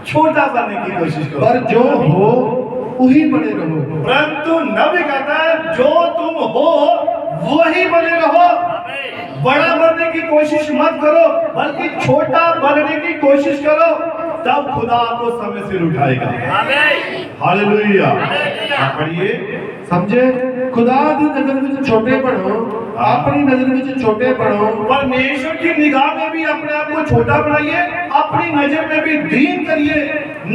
छोटा बनने की कोशिश करो, ਪਰ ਜੋ ਹੋ ਉਹੀ ਬਣੇ ਰਹੋ परंतु नबी कहता है जो तुम हो वही बने रहो। बड़ा बनने की कोशिश मत करो, बल्कि छोटा बनने की कोशिश करो, तब खुदा आपको समय से उठाएगा। हालेलुया। आप पढ़िए, ਸਮਝੇ ਖੁਦਾ ਦੀ ਨਜ਼ਰ ਵਿੱਚ ਛੋਟੇ ਬਣੋ ਆਪਣੀ ਨਜ਼ਰ ਵਿੱਚ ਛੋਟੇ ਬਣੋ परमेश्वर की निगाह में भी अपने आप को छोटा बनाइए, अपनी नजर में भी दीन करिए,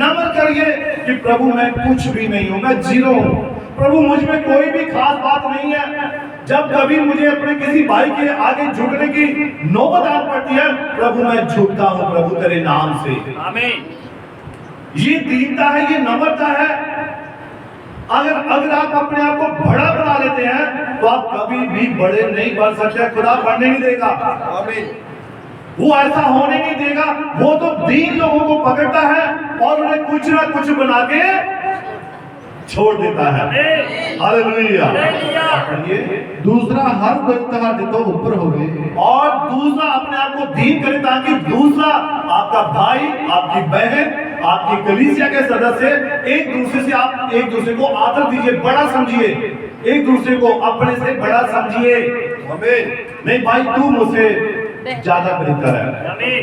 नम्र करिए कि प्रभु मैं कुछ भी नहीं हूं, मैं जीरो हूं। प्रभु मुझ में कोई भी खास बात नहीं है। जब कभी मुझे अपने किसी भाई के आगे झुकने की नौबत आ पड़ती है, प्रभु मैं झुकता हूं प्रभु तेरे नाम से। ये दीनता है, ये नम्रता है। अगर आप अपने आप को बड़ा बना लेते हैं तो आप कभी भी बड़े नहीं बन सकते। खुदा बढ़ने नहीं देगा, वो ऐसा होने नहीं देगा। वो तो दीन लोगों को पकड़ता है और उन्हें कुछ ना कुछ बना के छोड़ देता है। हालेलुया। पढ़िए, ਦੂਸਰਾ ਹਰ ਕੋਈ ਤੁਹਾਡੇ ਤੋਂ ਉੱਪਰ ਹੋਵੇ और दूसरा अपने आप को दीन करे ताकि दूसरा आपका भाई, आपकी बहन, आपकी कलीसिया के सदस्य एक दूसरे से आप एक दूसरे को आदर दीजिए, बड़ा समझिए, एक दूसरे को अपने से बड़ा समझिए। नहीं भाई तू मुझसे ज्यादा बेहतर है,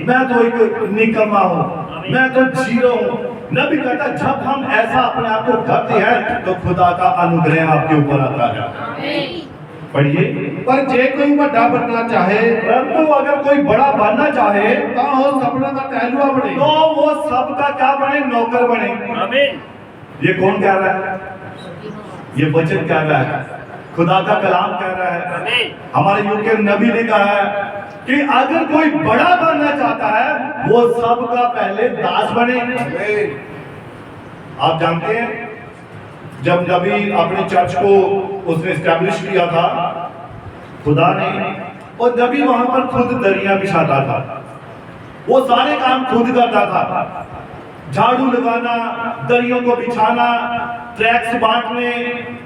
मैं तो एक निकम्मा हूँ, मैं तो जीरो हूँ। नबी कहता जब हम ऐसा अपने आप को करते हैं तो खुदा का अनुग्रह आपके ऊपर आता है। पढ़िए, ਪਰ ਜੇ ਕੋਈ ਵੱਡਾ ਬਣਨਾ ਚਾਹੇ परंतु अगर कोई बड़ा बनना चाहे ਤਾਂ ਉਹ ਸਭਨਾ ਦਾ ਟਹਿਲੂਆ ਬਣੇ तो वो सबका क्या बने? नौकर बने। ये कौन कह रहा है? ये वचन कह रहा है, खुदा का कलाम कह रहा है। हमारे युग के नबी ने कहा है कि अगर कोई बड़ा बनना चाहता है वो सबका पहले दास बने। आप जानते हैं जब नबी अपने चर्च को उसने स्टैब्लिश किया था खुदा ने, और नबी वहां पर खुद दरिया बिछाता था, वो सारे काम खुद करता था, झाड़ू लगाना, दरियों को बिछाना, ट्रैक्स बांटने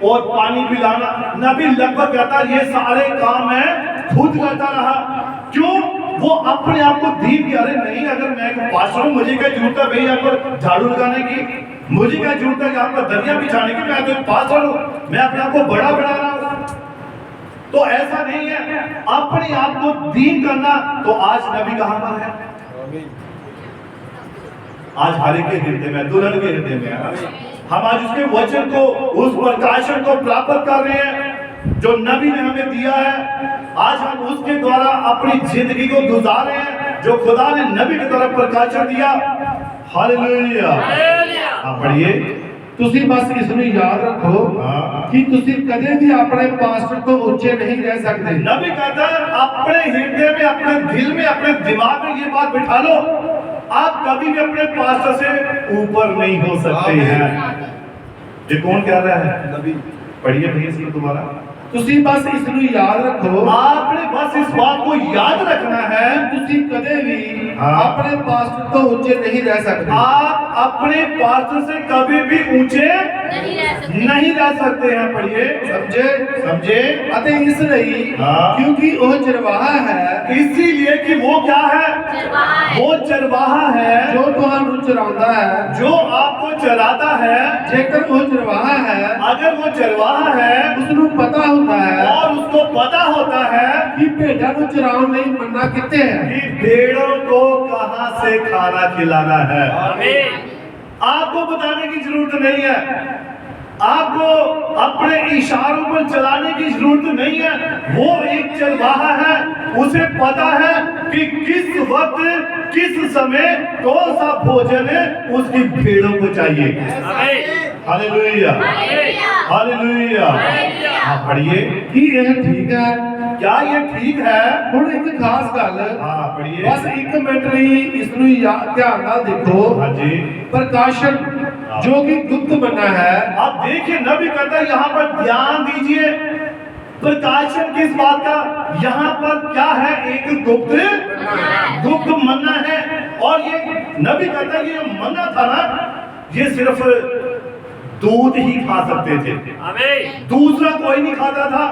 और पानी पिलाना। नबी लगभग कहता ये सारे काम मैं खुद करता रहा। क्यों? वो अपने आप को दीन किया, अरे नहीं, अगर मैं एक पास्टर हूं, मुझे क्या जरूरत है भाई यहाँ पर झाड़ू लगाने की, मुझे क्या जरूरत है यहाँ पर दरिया बिछाने की, मैं तो एक पास्टर हूं, मैं अपने आप को बड़ा बना रहा हूं। तो ऐसा नहीं है, अपने आप को दीन करना। तो आज नबी कहां पर है? आज हर एक के हृदय में, दुल्हन के हृदय में है। हम आज उसके वचन को, उस प्रकाशन को प्राप्त कर रहे हैं जो नबी ने हमें दिया है। आज हम उसके द्वारा अपनी जिंदगी को गुजार रहे हैं जो खुदा ने नबी की तरफ प्रकाशन दिया। हालेलुया। आप पढ़िए। ਤੁਸੀਂ ਬਸ ਇਸ ਨੂੰ ਯਾਦ ਰੱਖੋ ਕਿ ਤੁਸੀਂ ਕਦੇ ਵੀ ਆਪਣੇ ਪਾਸਟਰ ਤੋਂ ਉੱਚੇ नहीं रह सकते। नबी कहता है अपने हृदय में, अपने दिल में, अपने दिमाग में ये बात बिठा लो, आप कभी भी अपने पास्टर से ऊपर नहीं हो सकते हैं। ये कौन कह रहा है? नबी। पढ़िए भैया इसको दोबारा। ਤੁਸੀਂ ਬਸ ਇਸ ਨੂੰ याद रखो, आपने बस इस बात को याद रखना है, ਤੁਸੀਂ ਕਦੇ ਵੀ ਆਪਣੇ ਪਾਸਟਰ ਤੋਂ ਉੱਚੇ नहीं रह सकते। आप अपने पास्टर से कभी भी ऊंचे नहीं रह सकते हैं। पढ़िए। समझे? ਅਤੇ ਇਸ ਲਈ क्योंकि ਉਹ ਚਰਵਾਹਾ ਹੈ, इसीलिए कि वो क्या है? वो चरवाहा है ਜੋ ਤੁਹਾਨੂੰ ਚਰਾਉਂਦਾ ਹੈ। जो आपको चराता है। ਜੇਕਰ ਉਹ ਚਰਵਾਹਾ ਹੈ, अगर वो चरवाहा है ਉਸ ਨੂੰ ਪਤਾ ਹੁੰਦਾ ਹੈ और उसको पता होता है ਕਿ ਭੇਡਾਂ ਨੂੰ ਚਰਾਉਣ ਲਈ ਮੰਨਾ ਕਿੱਥੇ ਹੈ। कि भेड़ों को कहां से खाना खिलाना है। आपको बताने की जरूरत नहीं है, आपको अपने इशारों पर चलाने की जरूरत नहीं है। वो एक चरवाहा है, उसे पता है कि किस वक्त, किस समय कौन सा भोजन उसकी भेड़ों को चाहिए। Hallelujah, hallelujah. आप पढ़िए। कि यह ठीक है? क्या ये ठीक है? ਹੁਣ ਇੱਕ ਖਾਸ ਗੱਲ, हाँ पढ़िए। ਬਸ 1 ਮਿੰਟ ਲਈ ਇਸ ਨੂੰ ਧਿਆਨ ਨਾਲ ਦੇਖੋ। हाँ जी। प्रकाशन जो कि गुप्त बना है, अब देखिए नबी कहता है यहाँ पर ध्यान दीजिए, प्रकाशन किस बात का? यहाँ पर क्या है? एक गुप्त मन्ना है। और ये नबी कहता है ये मन्ना था ना, ये सिर्फ दूध ही खा सकते थे, दूसरा कोई नहीं खाता था।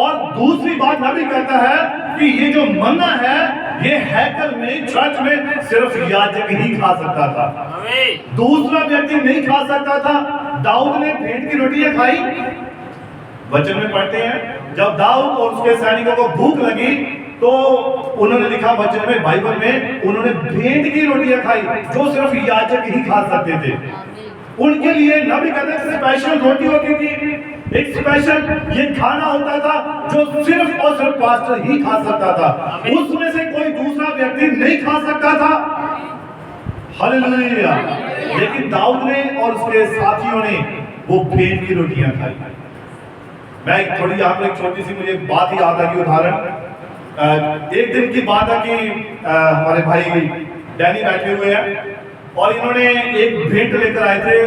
और दूसरी बात नबी कहता है कि ये जो मन्ना है, ये हैकल में, चर्च में सिर्फ याजक ही खा सकता था, दूसरा व्यक्ति नहीं खा सकता था। दाऊद ने भेंट की रोटियां खाई, वचन में पढ़ते हैं, जब दाऊद और उसके सैनिकों को भूख लगी तो उन्होंने लिखा वचन में, बाइबल में, उन्होंने भेंट की रोटियां खाई जो सिर्फ याजक ही खा सकते थे। उनके लिए नबी कहते हैं स्पेशल रोटी होती थी, एक स्पेशल ये खाना होता था जो सिर्फ और सिर्फ पास्टर ही खा सकता था, उसमें से कोई दूसरा व्यक्ति नहीं खा सकता था। हालेलुया। लेकिन दाऊद ने और उसके साथियों ने वो भेंट की रोटियां खाई। मैं थोड़ी यहाँ पर एक छोटी सी मुझे बात ही याद आ गई, उदाहरण। एक दिन की बात है कि हमारे भाई डैनी बैठे हुए हैं और इन्होंने एक भेंट लेकर आए थे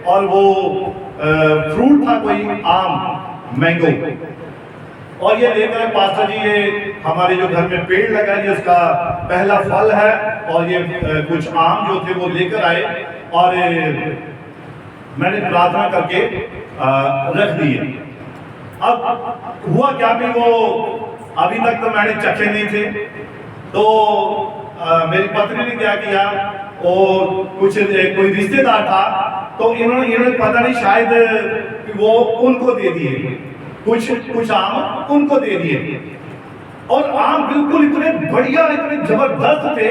और वो फ्रूट था, कोई आम, मैंगो। और ये लेकर पास्टर जी, ये हमारे जो घर में पेड़ लगा है, ये उसका पहला फल है। और ये कुछ आम जो थे वो लेकर आए और मैंने प्रार्थना करके रख दिए। अब हुआ क्या कि वो अभी तक तो मैंने चखे नहीं थे, तो मेरी पत्नी ने क्या किया, और कुछ कोई रिश्तेदार था तो इन्होंने पता नहीं शायद वो उनको दे दिए, कुछ आम उनको दे दिए। और आम बिल्कुल इतने बढ़िया, इतने जबरदस्त थे,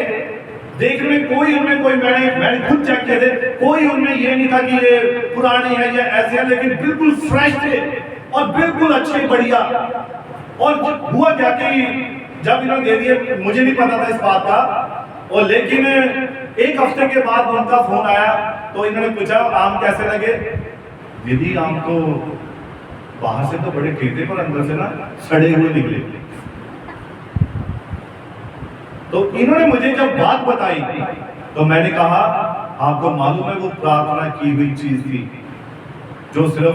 देखने में कोई उनमें कोई, मैंने खुद चेक किए थे, कोई उनमें ये नहीं था कि ये पुराने हैं या ऐसे हैं, लेकिन बिल्कुल फ्रेश थे और बिल्कुल अच्छे, बढ़िया। और हुआ क्या कि जब इन्होंने दे दिए, मुझे नहीं पता था इस बात का, और लेकिन एक हफ्ते के बाद उनका फोन आया तो इन्होंने पूछा आम कैसे लगे। दीदी आम तो बाहर से तो बड़े थे पर अंदर से ना सड़े हुए निकले। तो इन्होंने मुझे जब बात बताई तो मैंने कहा आपको मालूम है वो प्रार्थना की हुई चीज थी जो सिर्फ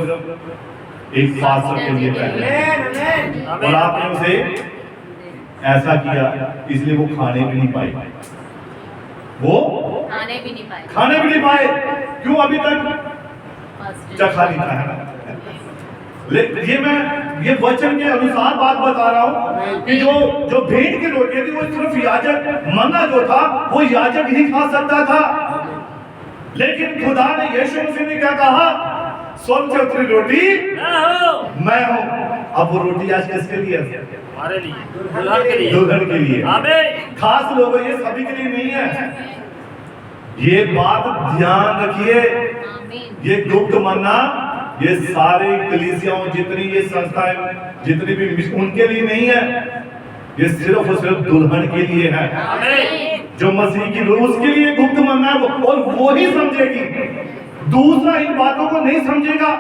एक पास्टर के लिए पहले, और आपने उसे ऐसा किया इसलिए वो खाने भी नहीं पाए, वो खाने भी नहीं पाए। खाने भी नहीं पाए। क्यों? अभी तक चखा नहीं था, ये वचन के अनुसार बात बता रहा हूं कि जो भेंट की रोटी थी वो सिर्फ याजक, मन्ना जो था वो याजक ही खा सकता था। लेकिन खुदा ने, यीशु मसीह ने क्या कहा? स्वर्ग से उतरी रोटी मैं हूं। अब वो रोटी आज किसके लिए? हमारे लिए, दुल्हन के लिए, दुल्हन के लिए। आमीन। खास लोगों, ये सभी के लिए नहीं है। ये बात ध्यान रखिए, आमीन। ये गुप्त मन्ना ये सारे कलीसियाओं, जितनी ये संस्थाएं, जितनी भी उनके लिए नहीं है, ये सिर्फ और सिर्फ दुल्हन के लिए है। आमीन। जो मसीह की रूह, उसके लिए गुप्त मन्ना है और वो ही समझेगी। दूसरा इन बातों को नहीं समझेगा।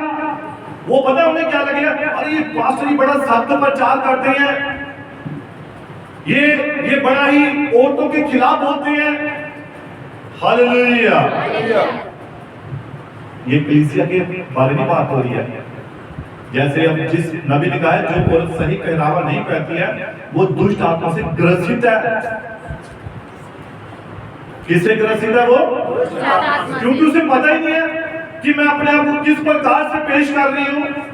वो पता है उन्हें क्या लगेगा? अरे ये पास्टर बड़ा सख्त प्रचार करते हैं, ये बड़ा ही औरतों के खिलाफ बोलते हैं। हालेलुया। ये कलीसिया के बारे में बात हो रही है। जैसे अब जिस नबी ने कहा है, जो औरत सही पहनावा नहीं पहनती है वो दुष्ट आत्मा से ग्रसित है। किससे ग्रसित है वो? क्योंकि उसे पता ही नहीं है कि मैं अपने आप को किस प्रकार से पेश कर रही हूं।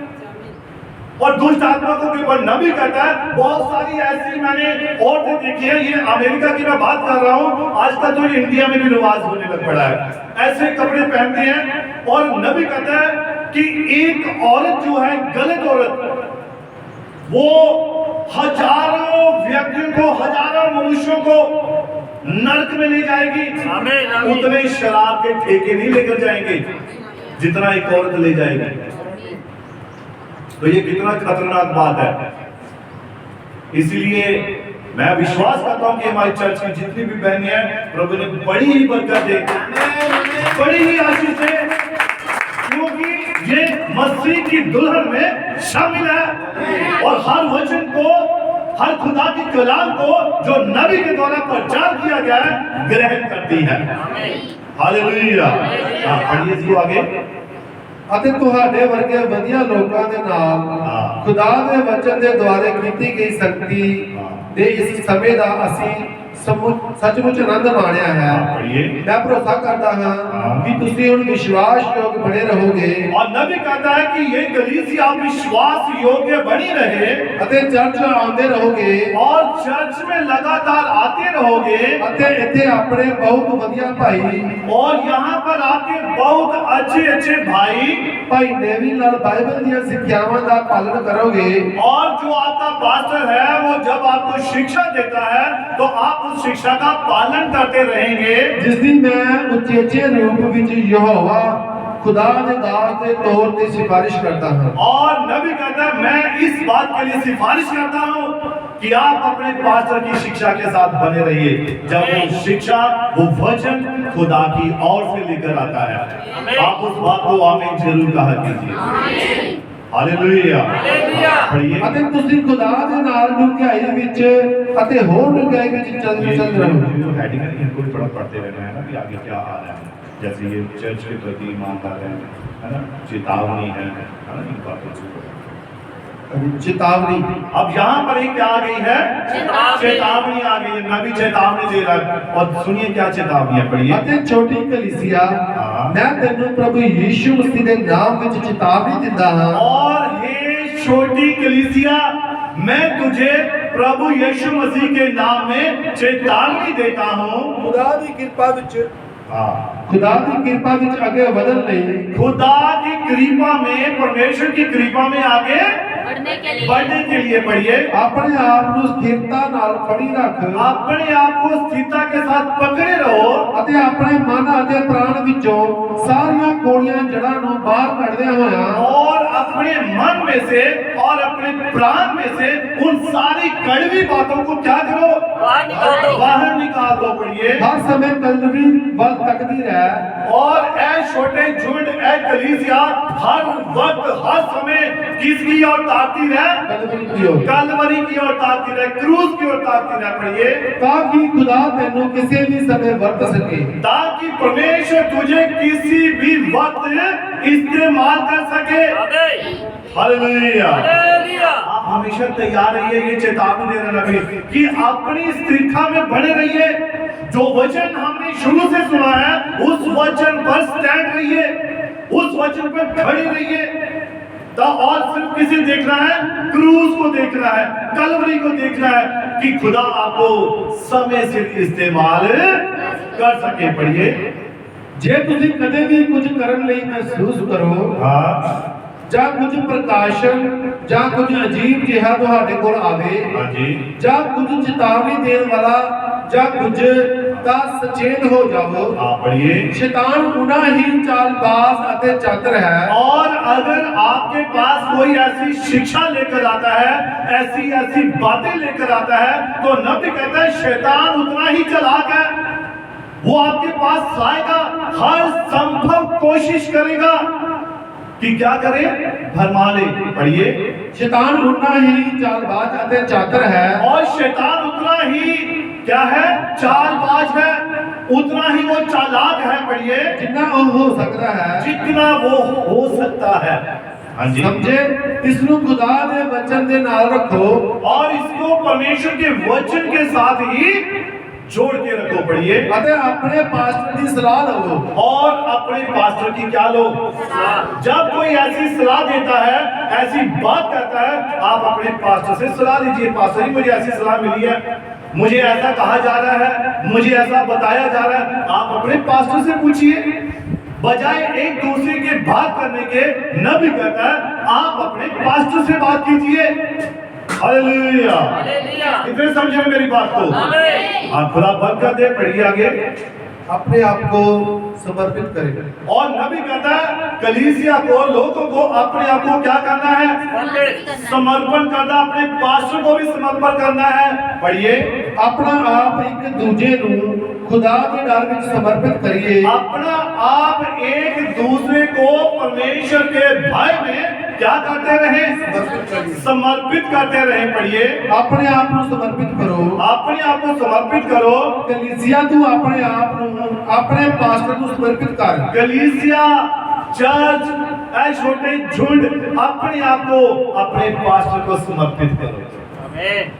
और दुष्ट आत्मा को केवल नबी कहता है। बहुत सारी ऐसी मैंने औरतें देखी है, ये अमेरिका की मैं बात कर रहा हूं, आजकल तो ये इंडिया में भी रिवाज होने लग पड़ा है। ऐसे कपड़े पहनते हैं और नबी कहता है कि एक औरत जो है, गलत औरत, वो हजारों व्यक्तियों को, हजारों मनुष्यों को नरक में ले जाएगी। आमीन। उतने शराब के ठेके नहीं लेकर जाएंगे जितना एक औरत ले जाएगी। तो ये कितना खतरनाक बात है। इसलिए मैं विश्वास करता हूं कि हमारी चर्च की जितनी भी बहनें हैं, प्रभु ने बड़ी ही बरकत दे, बड़ी ही आशीष दे, क्योंकि ये मसीह की दुल्हन में शामिल है। और हर वचन को, हर खुदा की कलाम को जो नबी के द्वारा प्रचार किया गया है, ग्रहण करती है। हालेलुया। पढ़िए इसको आगे। ਅਤੇ ਤੁਹਾਡੇ ਵਰਗੇ ਵਧੀਆ ਲੋਕਾਂ ਦੇ ਨਾਲ ਖੁਦਾ ਦੇ ਵਚਨ ਦੇ ਦੁਆਰੇ ਕੀਤੀ ਗਈ ਸੰਗਤੀ ਦੇ ਇਸ ਸਮੇਂ ਦਾ ਅਸੀਂ सचमुच आनंद माणिया है। मैं भरोसा करता हां कि तुसी हुण विश्वास योग्य बने रहोगे। और नबी कहता है कि ये कलीसिया विश्वास योग्य बनी रहे अते चर्च आंदे रहोगे और चर्च में लगातार आते रहोगे। अते इथे अपने बहुत वधिया भाई और यहाँ पर आपके बहुत अच्छे अच्छे भाई नेवी लाल बाइबल दी शिक्षावां दा पालन करोगे। और जो आपका पास्टर है वो जब आपको शिक्षा देता है तो आप उस शिक्षा का पालन करते रहेंगे। जिस दिन मैं उचेचे रूप विच यहोवा खुदा दे दास दे तौर पे सिफारिश करता हूं। और नबी कहता है मैं इस बात के लिए सिफारिश करता हूं कि आप अपने पास्टर की शिक्षा के साथ बने रहिए। जब वो शिक्षा, वो वचन खुदा की ओर से लेकर आता है, आप उस बात को आमीन जरूर कहा कीजिए। हालेलुया। अते तुसी खुदा दे नाल डुंगाई विच अते होर डुंगाई विच चल रहो। हेडिंग है, इनको भी थोड़ा पढ़ते रहना है ना कि आगे क्या आ रहा है। जैसे ये चर्च के प्रति ईमानदार है ना, चेतावनी है ना, इन बातों से चेतावनी। अब यहाँ पर एक क्या आ गई है? चेतावनी आ गई है। नबी चेतावनी दे रहा है। और सुनिए क्या चेतावनी है, पढ़िए। अते छोटी कलीसिया मैं तेनु प्रभु यीशु मसीह दे नाम विच चेतावनी दिंदा हां। और हे छोटी कलीसिया, मैं तुझे प्रभु यीशु मसीह के नाम में चेतावनी देता हूं। खुदा दी कृपा विच खुदा की कृपा विच आगे बढ़न लई, खुदा की कृपा में, परमेश्वर की कृपा में आगे बढ़ने के लिए पढ़िए। अपने आप को स्थिरता नाल फड़ी रख, अपने आप को स्थिरता के साथ पकड़े रहो अते अपने मन अते प्राण विचों सारियां कोड़ियां जड़ां नु बाहर कढदे होया और अपने मन में से और अपने प्राण में से उन सारी कड़वी बातों को क्या करो? बाहर निकाल दो। पढ़िए। हर समय कलवी बल तकदी रहे और ऐ छोटे झुंड, ऐ कलीसिया हर वक्त हर समय किसकी ओर ताकती रहे? कलवरी की ओर ताकती रहे, क्रूस की ओर ताकती रहे। पढ़िए। ताकि खुदा तेनू किसी भी समय वर्त सके, ताकि परमेश्वर तुझे किसी भी वक्त इस्तेमाल कर सके। हालेलुया। आप हमेशा तैयार रहिए। ये चेतावनी दे रहा नबी कि अपनी स्थिरता में बने रहिए। जो वचन हमने शुरू से सुना है उस वचन पर स्टैंड रहिए, उस वचन पर खड़े रहिए। तो और सिर्फ किसे देखना है? क्रूस को देखना है, कलवरी को देखना है कि खुदा आपको समय से इस्तेमाल कर सके। पढ़िए, जे तुसी कदे भी कुछ करन लई महसूस करो हाँ ਜਾਂ ਕੁਝ ਪ੍ਰਕਾਸ਼ਨ ਜਾਂ ਕੁਝ ਅਜੀਬ ਜਿਹਾ ਤੁਹਾਡੇ ਕੋਲ ਆਵੇ हाँ जी, ਜਾਂ ਕੁਝ ਚੇਤਾਵਨੀ ਦੇਣ ਵਾਲਾ ਜਾਂ ਕੁਝ ਤਾਂ ਸਚੇਤ ਹੋ ਜਾਵੋ। हाँ पढ़िए। शैतान उना ही चालबाज अते चातर है। और अगर आपके पास कोई ऐसी शिक्षा लेकर आता है, ऐसी ऐसी बातें लेकर आता है, तो नबी कहता है शैतान उतना ही चालाक है, वो आपके पास आएगा, हर संभव कोशिश करेगा कि क्या करे? भरमा ले। पढ़िए, शैतान उना ही चालबाज अते चातर है। और शैतान उतना ही क्या है? चालबाज है, उतना ही वो चालाक है। पढ़िए, जिन्ना वो हो सकता है, जितना वो हो सकता है। हाँ जी, समझे? इसनु खुदा दे वचन दे नाल रखो और इसको परमेश्वर के वचन के साथ ही जोड़ के रखो। पढ़िए, अते अपने पास्टर की सलाह लो और अपने पास्टर की क्या लो? जब कोई ऐसी सलाह देता है, ऐसी बात कहता है, आप अपने पास्टर से सलाह लीजिए। पास्टर जी, मुझे ऐसी सलाह मिली है, मुझे ऐसा कहा जा रहा है, मुझे ऐसा बताया जा रहा है। आप अपने पास्टर से पूछिए, बजाय एक दूसरे के बात करने के। नबी कहता है आप अपने पास्टर से बात कीजिए। हालेलुया। हालेलुया। कितने समझे मेरी बात को? आमीन। हाँ, खुदा बरकत दे। पढ़िए आगे। अपने आप को समर्पित करें। और नबी कहता है कलीसिया को, लोगों को अपने आप को क्या करना है? समर्पण करना। अपने पास्टर को भी समर्पण करना है। पढ़िए, अपना आप एक दूजे नू खुदा के डर विच समर्पित करिए। अपना आप एक दूसरे को परमेश्वर के भय में क्या करते रहे? समर्पित करते रहे। पढ़िए, अपने आप को समर्पित करो। अपने आप को समर्पित करो। कलीसिया तू अपने आप को अपने पास्टर को समर्पित कर। कलीसिया, चर्च, ऐ छोटे झुंड, अपने आप को अपने पास्टर को समर्पित करो। आमीन।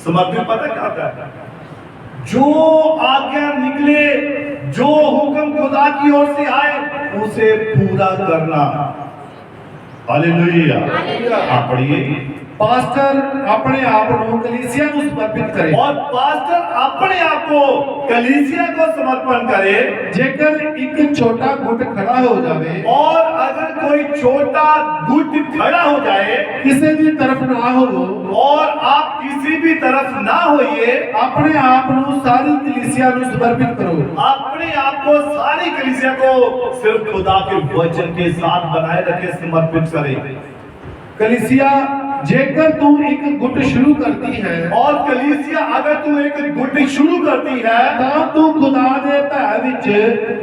समर्पित पता क्या होता है? जो आज्ञा निकले, जो हुक्म खुदा की ओर से आए, उसे पूरा करना। हालेलुया। आप पढ़िए, पास्टर अपने आप को कलीसिया को समर्पित करे। और पास्टर अपने आप को कलीसिया को समर्पण करे। जेकर एक छोटा गुट खड़ा हो जावे और अगर कोई छोटा गुट खड़ा हो जाए किसी भी तरफ ना हो और आप किसी भी तरफ ना होइए, अपने आप को सारी कलीसिया को समर्पित करो। अपने आप को सारी कलीसिया को सिर्फ खुदा के वचन के साथ बनाए रखे, समर्पित करे। कलीसिया जेकर तू एक गुट शुरू करती है और कलीसिया अगर तू एक गुट शुरू करती है, ਤਾਂ ਤੂੰ खुदा ਦੇ ਭੈ ਵਿੱਚ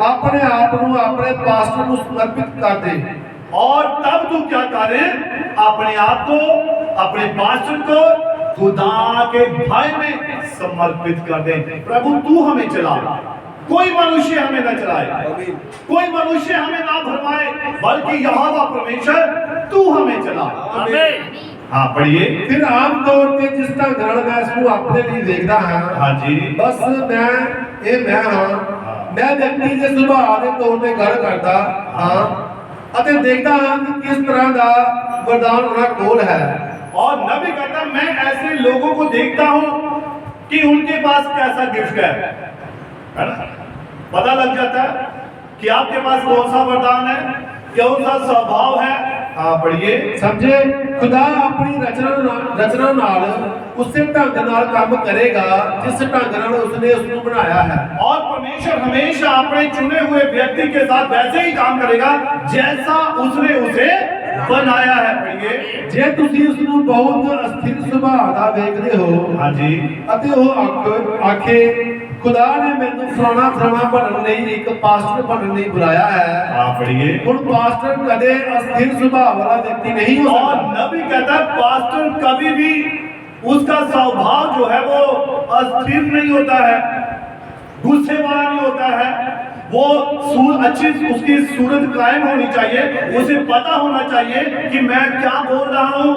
अपने आप ਨੂੰ अपने पास्टर ਨੂੰ समर्पित कर दे। और तब तू क्या करे? अपने आप को, अपने पास्टर को खुदा के भय में समर्पित कर दे। प्रभु तू हमें चला, कोई मनुष्य हमें न चलाए, कोई मनुष्य हमें ना भरमाए, बल्कि यहोवा परमेश्वर तू हमें चला। आमीन। हाँ पढ़िए। फिर आम तौर पे जिस तरह गण मैं इसको अपने लिए देखता हाँ हाँ जी, बस मैं हाँ मैं व्यक्ति के सुभाव के तौर पे गण करता हाँ ਅਤੇ देखता हाँ कि किस तरह का वरदान उनका कोल है। और नबी कहता मैं ऐसे लोगों को देखता हूँ कि उनके पास कैसा गिफ्ट है ना? पता लग जाता है कि आपके पास कौन सा वरदान है, कौन सा स्वभाव है। हाँ पढ़िए। समझे? खुदा अपनी रचना नाल उसे ढंग नाल काम करेगा जिस ढंग नाल उसने उसको बनाया है। और परमेश्वर हमेशा अपने चुने हुए व्यक्ति के साथ वैसे ही काम करेगा जैसा उसने उसे बनाया है। पढ़िए। जे तुसी उसनु बहुत अस्थिर सुभाव दा देखदे हो हाँ जी, ਅਤੇ ਉਹ ਆਖੇ खुदा ने ਮੈਨੂੰ ਫਲਾਣਾ ਬਣਨ ਲਈ ਇੱਕ ਪਾਸਟਰ ਬਣਨ ਲਈ ਬੁਲਾਇਆ ਹੈ। हाँ पढ़िए। ਹੁਣ ਪਾਸਟਰ ਕਦੇ ਅਸਥਿਰ ਸੁਭਾਅ वाला व्यक्ति नहीं हो और सकता। नबी कहता है पास्टर कभी भी उसका स्वभाव जो है वो अस्थिर नहीं होता है, गुस्से वाला नहीं होता है। वो अच्छी उसकी सूरत कायम होनी चाहिए, उसे पता होना चाहिए कि मैं क्या बोल रहा हूँ,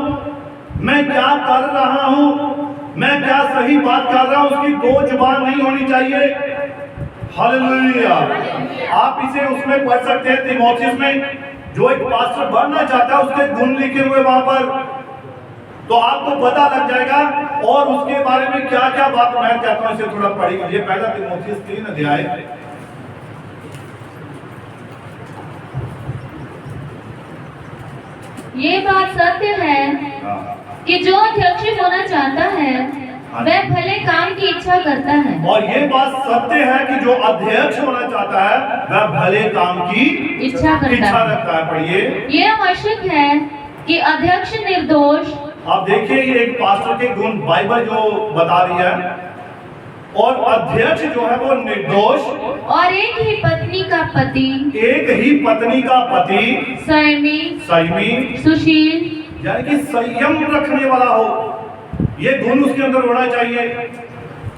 मैं क्या कर रहा हूँ, मैं क्या सही बात कर रहा हूँ। उसकी दो जुबान नहीं होनी चाहिए। हालेलुया। आप इसे उसमें पढ़ सकते हैं, तीमुथियुस में जो एक पास्टर बनना चाहता है उसके गुण लिखे हुए वहां पर, तो आपको पता लग जाएगा। और उसके बारे में क्या क्या बात मैं कहता हूं, इसे थोड़ा पढ़ी लीजिए। पहला तीमुथियुस 3 अध्याय, ये बात सत्य है कि जो अध्यक्ष होना चाहता है वह भले काम की इच्छा करता है। और ये बात सत्य है कि जो अध्यक्ष होना चाहता है वह भले काम की इच्छा करता है। रखता है। पढ़िए, ये आवश्यक है कि अध्यक्ष निर्दोष। आप देखिए ये एक पास्टर के गुण बाइबल जो बता रही है, और अध्यक्ष जो है वो निर्दोष, और एक ही पत्नी का पति, एक ही पत्नी का पति, संयमी, सुशील, यानी कि संयम रखने वाला हो, ये गुण उसके अंदर होना चाहिए।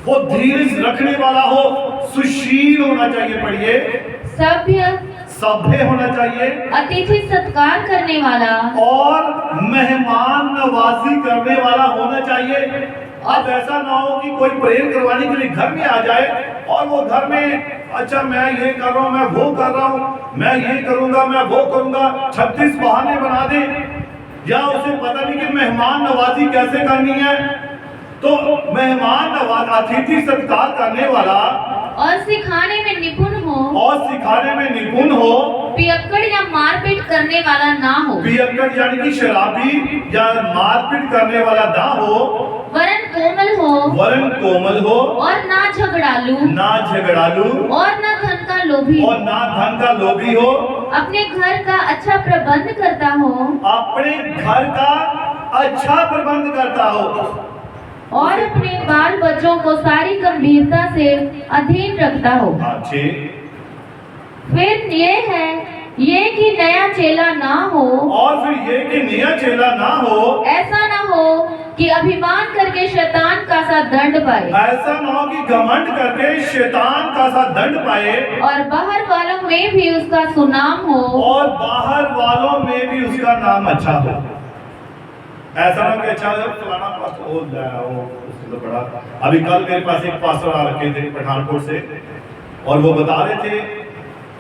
वो धीरज रखने वाला हो, सुशील होना चाहिए। पढ़िए, सभ्य होना चाहिए, अतिथि सत्कार करने वाला, और मेहमान नवाजी करने वाला होना चाहिए। अब ऐसा ना हो कि कोई प्रेयर करवाने के लिए घर में आ जाए और वो घर में अच्छा मैं ये कर रहा हूँ, मैं वो कर रहा हूँ, मैं ये करूंगा, मैं वो करूंगा, 36 बहाने बना दे, या उसे पता नहीं कि मेहमान नवाजी कैसे करनी है। तो मेहमान नवाज, अतिथि सत्कार करने वाला और सिखाने में निपुण हो, पियक्कड़ या मारपीट करने वाला ना हो, पियक्कड़ यानी कि शराबी या मारपीट करने वाला ना हो, वरन कोमल हो, और ना झगड़ालू, और ना धन का लोभी हो, अपने घर का अच्छा प्रबंध करता हो, और अपने बाल बच्चों को सारी गंभीरता से अधीन रखता हो। फिर ये कि नया चेला ना हो, ऐसा ना हो कि अभिमान करके शैतान का सा दंड पाए, ऐसा ना हो कि घमंड करके शैतान का सा दंड पाए, और बाहर वालों में भी उसका सुनाम हो, और बाहर वालों में भी उसका नाम अच्छा हो। ऐसा ना कि अच्छा फलाना पास्टर उससे तो बड़ा। अभी कल मेरे पास एक पास्टर आ रखे थे पठानकोट से, और वो बता रहे थे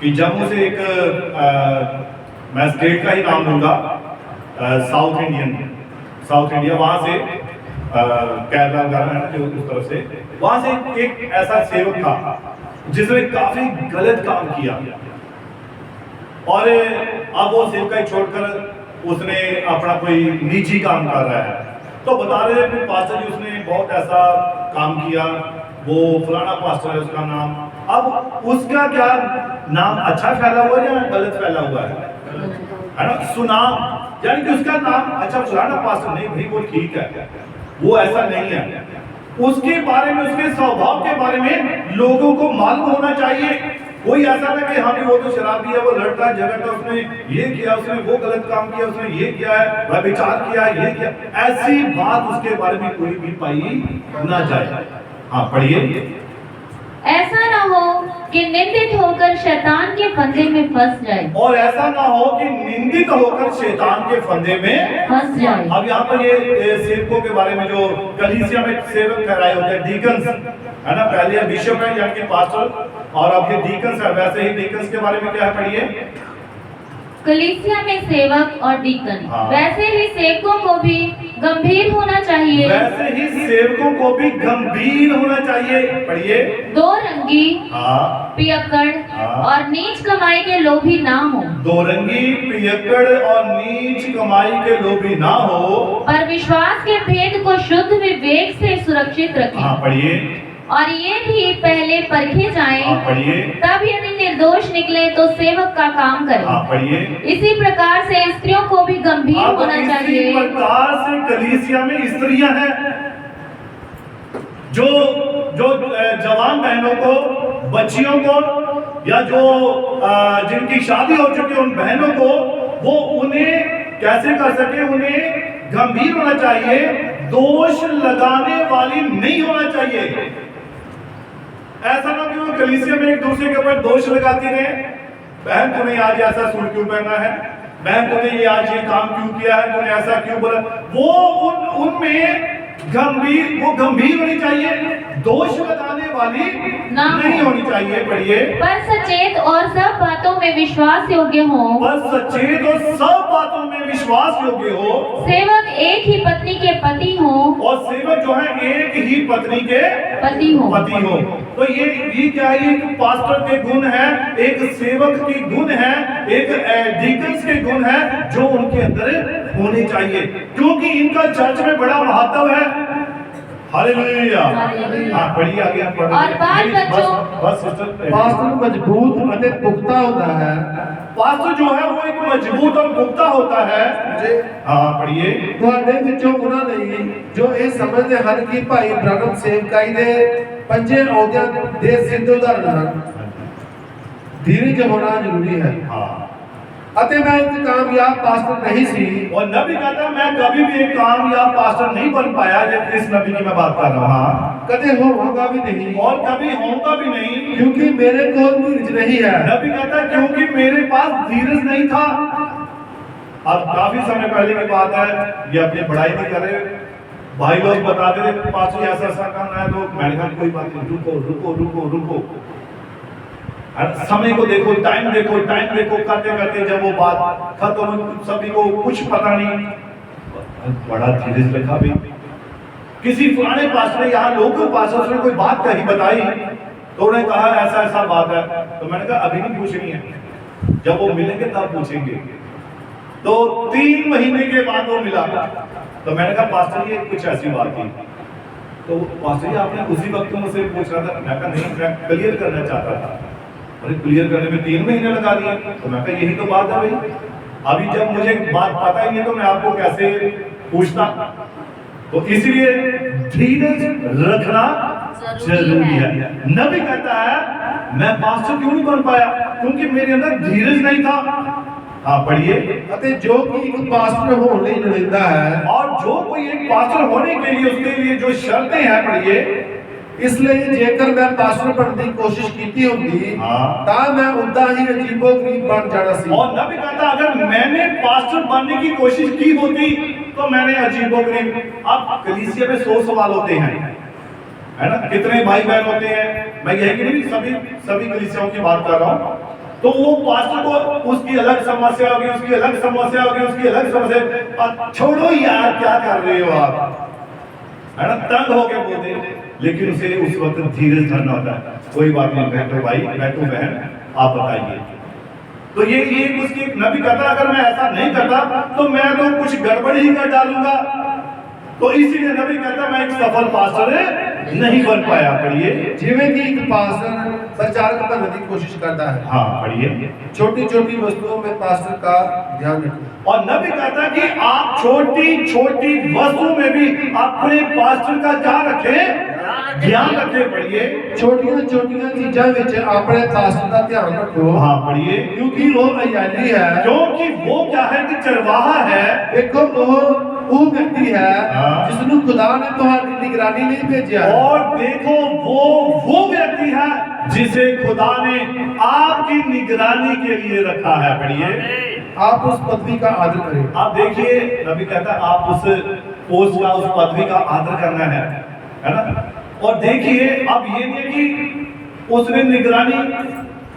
कि जम्मू से एक मैं स्टेट का ही नाम लूंगा, साउथ इंडिया, वहां से केरला वगैरह जो उस तरफ से, वहां से एक ऐसा सेवक था जिसने काफी गलत काम किया, और अब वो सेवकाई छोड़कर उसने अपना कोई निजी काम कर रहा है। तो बता रहे थे पास्टर जी उसने बहुत ऐसा काम किया, वो फलाना पास्टर है उसका नाम। अब उसका क्या नाम अच्छा फैला हुआ है या गलत फैला हुआ है ना, सुनाम, यानी कि उसका नाम अच्छा फलाना पास्टर नहीं भाई वो ठीक है, वो ऐसा नहीं है। उसके बारे में, उसके स्वभाव के बारे में लोगों को मालूम होना चाहिए। कोई ऐसा ना कि हाँ वो तो शराबी है, वो लड़ता झगड़ता, उसने ये किया, उसने वो गलत काम किया, उसने ये किया है, वह विचार किया, ये किया, ऐसी बात उसके बारे में कोई भी पाई ना जाए। हाँ पढ़िए, ऐसा ना हो कि निंदित होकर शैतान के फंदे में फंस जाए, और ऐसा ना हो कि निंदित होकर शैतान के फंदे में फंस जाए। अब यहाँ पर ये सेवकों के बारे में जो कलीसिया में सेवक ठहराए होते हैं, डीकन्स है ना, पहले बिशप है यानी कि पास्टर, और अब ये डीकन्स है। वैसे ही डीकन्स के बारे में क्या है, पढ़िए, कलीसिया में सेवक और डीकन, हाँ। वैसे ही सेवकों को भी गंभीर होना चाहिए, पढ़िए, दो रंगी, हाँ, पियक्कड़, हाँ। और नीच कमाई के लोभी ना हो, दो रंगी, पियक्कड़ और नीच कमाई के लोभी ना हो, पर विश्वास के भेद को शुद्ध विवेक से सुरक्षित रखें। हाँ पढ़िए, और ये भी पहले परखे जाएं, हाँ पढ़िए, तब यदि निर्दोष निकले तो सेवक का काम करें। हाँ पढ़िए। इसी प्रकार से स्त्रियों को भी गंभीर होना चाहिए। इसी प्रकार से कलीसिया में स्त्रियां हैं जो जवान बहनों को, बच्चियों को, या जो जिनकी शादी हो चुकी है उन बहनों को, वो उन्हें कैसे कर सके, उन्हें गंभीर होना चाहिए, दोष लगाने वाली नहीं होना चाहिए। ऐसा ना कि वो कलीसिया में एक दूसरे के ऊपर दोष लगाती रहे, बहन तूने आज ऐसा सूट क्यों पहना है, बहन तूने ये आज ये काम क्यों किया है, तूने ऐसा क्यों बोला, वो उनमें गंभीर होनी चाहिए, दोष लगाने वाली नहीं होनी चाहिए। पढ़िए, पर सचेत और सब बातों में में विश्वास योग्य हो, बस सचेत और सब बातों में विश्वास योग्य हो, सेवक एक ही पत्नी के पति हो, और सेवक जो है एक ही पत्नी के पति हो। पति हो। तो ये क्या है? एक पास्टर के गुण है, एक सेवक के गुण है, एक डीकन्स के गुण है जो उनके अंदर होने चाहिए, क्योंकि इनका चर्च में बड़ा महत्व है। हालेलुया। हाँ, पढ़िए आगे आप पढ़िए। और बाल बच्चों, बस सिस्टर, पास्टर मजबूत ਅਤੇ पुख्ता होता है। पास्टर जो है वो एक मजबूत और पुख्ता होता है। हाँ, पढ़िए। ਤੁਹਾਡੇ ਵਿੱਚੋਂ ਉਹਨਾਂ ਲਈ ਜੋ ਇਹ ਸਮਝਦੇ ਹਨ ਕਿ ਭਾਈ ਬ੍ਰਹਮ ਸੇਵਕਾਈ ਦੇ ਪੰਜੇ ਅਹੁਦਿਆਂ ਦੇ ਸਿੱਧ ਉਦਾਹਰਣ ਹਨ। ਧੀਰਜ ਹੋਣਾ ਜ਼ਰੂਰੀ ਹੈ। हाँ, ਅਤੇ ਮੈਂ ਇੱਕ ਕਾਮਯਾਬ ਪਾਸਟਰ नहीं ਸੀ। और नबी कहता है मैं कभी भी एक कामयाब पास्टर नहीं बन पाया, इस नबी की मैं बात कर रहा हूँ। हाँ, कदे होगा भी नहीं, और कभी होगा भी नहीं, क्योंकि मेरे को धीरज नहीं है। नबी कहता है क्योंकि मेरे पास धीरज नहीं था। अब काफी समय पहले की बात है, ये अपनी बड़ाई नहीं कर रहे, भाई लोग बताते थे पास्टर ऐसा ऐसा करना है, तो मैंने कहा कोई बात नहीं, रुको रुको रुको रुको, समय को देखो, टाइम देखो, करते करते जब वो बात खत्म हुई, सभी को कुछ पता नहीं, बड़ा धीरज रखा भी। किसी पुराने पास्टर ने, यहाँ लोकल पास्टर ने कोई बात कही बताई, तो उन्होंने कहा ऐसा ऐसा बात है, तो मैंने कहा अभी नहीं पूछनी है, जब वो मिलेंगे तब पूछेंगे। तो 3 महीने के बाद वो मिला, तो मैंने कहा पास्टर ये कुछ ऐसी बात थी, तो पास्टर जी आपने उसी वक्त मुझसे पूछ रहा था, मैं कहा नहीं, मैं क्लियर करना चाहता था। अरे क्लियर करने में 3 महीने लगा दिए, तो मैं कहा यही तो बात है भाई, अभी जब मुझे बात पता ही नहीं तो मैं आपको कैसे पूछता। तो इसलिए धीरज रखना जरूरी है। नबी कहता है मैं पास्टर क्यों नहीं बन पाया, क्योंकि मेरे अंदर धीरज नहीं था। हाँ, पढ़िए। ਅਤੇ ਜੋ ਕਿ ਇੱਕ ਪਾਸਟਰ ਹੋਣ ਲਈ ਲੋੜੀਂਦਾ ਹੈ, और जो कोई एक पास्टर होने के लिए उसके लिए जो शर्तें हैं, पढ़िए। ਇਸ ਲਈ ਜੇਕਰ ਮੈਂ ਪਾਸਟਰ ਬਣਨ ਦੀ ਕੋਸ਼ਿਸ਼ ਕੀਤੀ ਹੁੰਦੀ हाँ। ਤਾਂ ਮੈਂ ਉਦਾਂ ਹੀ ਅਜੀਬੋ-ਗਰੀਬ ਬਣ ਜਾਣਾ ਸੀ। और नबी कहता अगर मैंने पास्टर बनने की कोशिश की होती तो मैंने अजीबोगरीब। अब कलीसिया में 100 सवाल होते हैं, है ना, कितने भाई बहन होते हैं, मैं यही कि नहीं सभी कलीसियाओं की बात कर रहा हूँ। तो वो पास्टर को उसकी अलग समस्या होगी, उसकी अलग समस्या होगी, उसकी अलग समस्या, छोड़ो यार क्या कर रहे हो आप, है ना, तंग हो के बोलते, लेकिन उसे उस वक्त धीरज धरना होता है। कोई बात नहीं, बैठो भाई, बैठो बहन, आप बताइए। तो ये उसकी नबी कहता अगर मैं ऐसा नहीं करता तो मैं तो कुछ गड़बड़ ही कर डालूंगा। तो इसीलिए नबी कहता मैं एक सफल पास्टर नहीं बन पाया। पढ़िए। ਜਿਵੇਂ ਕਿ ਇੱਕ ਪਾਸਟਰ प्रचारक बनने की कोशिश करता है। हाँ, पढ़िए। छोटी छोटी वस्तुओं में पास्टर का ध्यान रखें। और नबी कहता है कि आप छोटी छोटी वस्तुओं में भी अपने पास्टर का क्या रखें, ध्यान रखें। पढ़िए। छोटियां छोटियां चीजां विच अपने पास्टर का ध्यान रखो। हाँ, पढ़िए। क्योंकि वो अयाली है, क्योंकि वो क्या है कि चरवाहा है। देखो वो व्यक्ति है हाँ। जिसनु खुदा ने तुम्हारी निगरानी नहीं भेजा। और देखो वो व्यक्ति है जिसे खुदा ने आपकी निगरानी के लिए रखा है। पढ़िए। आप उस पदवी का आदर करें। आप देखिए, नबी कहता है आप उस पोस्ट का, उस पदवी का आदर करना है ना। और देखिए, अब ये नहीं है कि उसने निगरानी,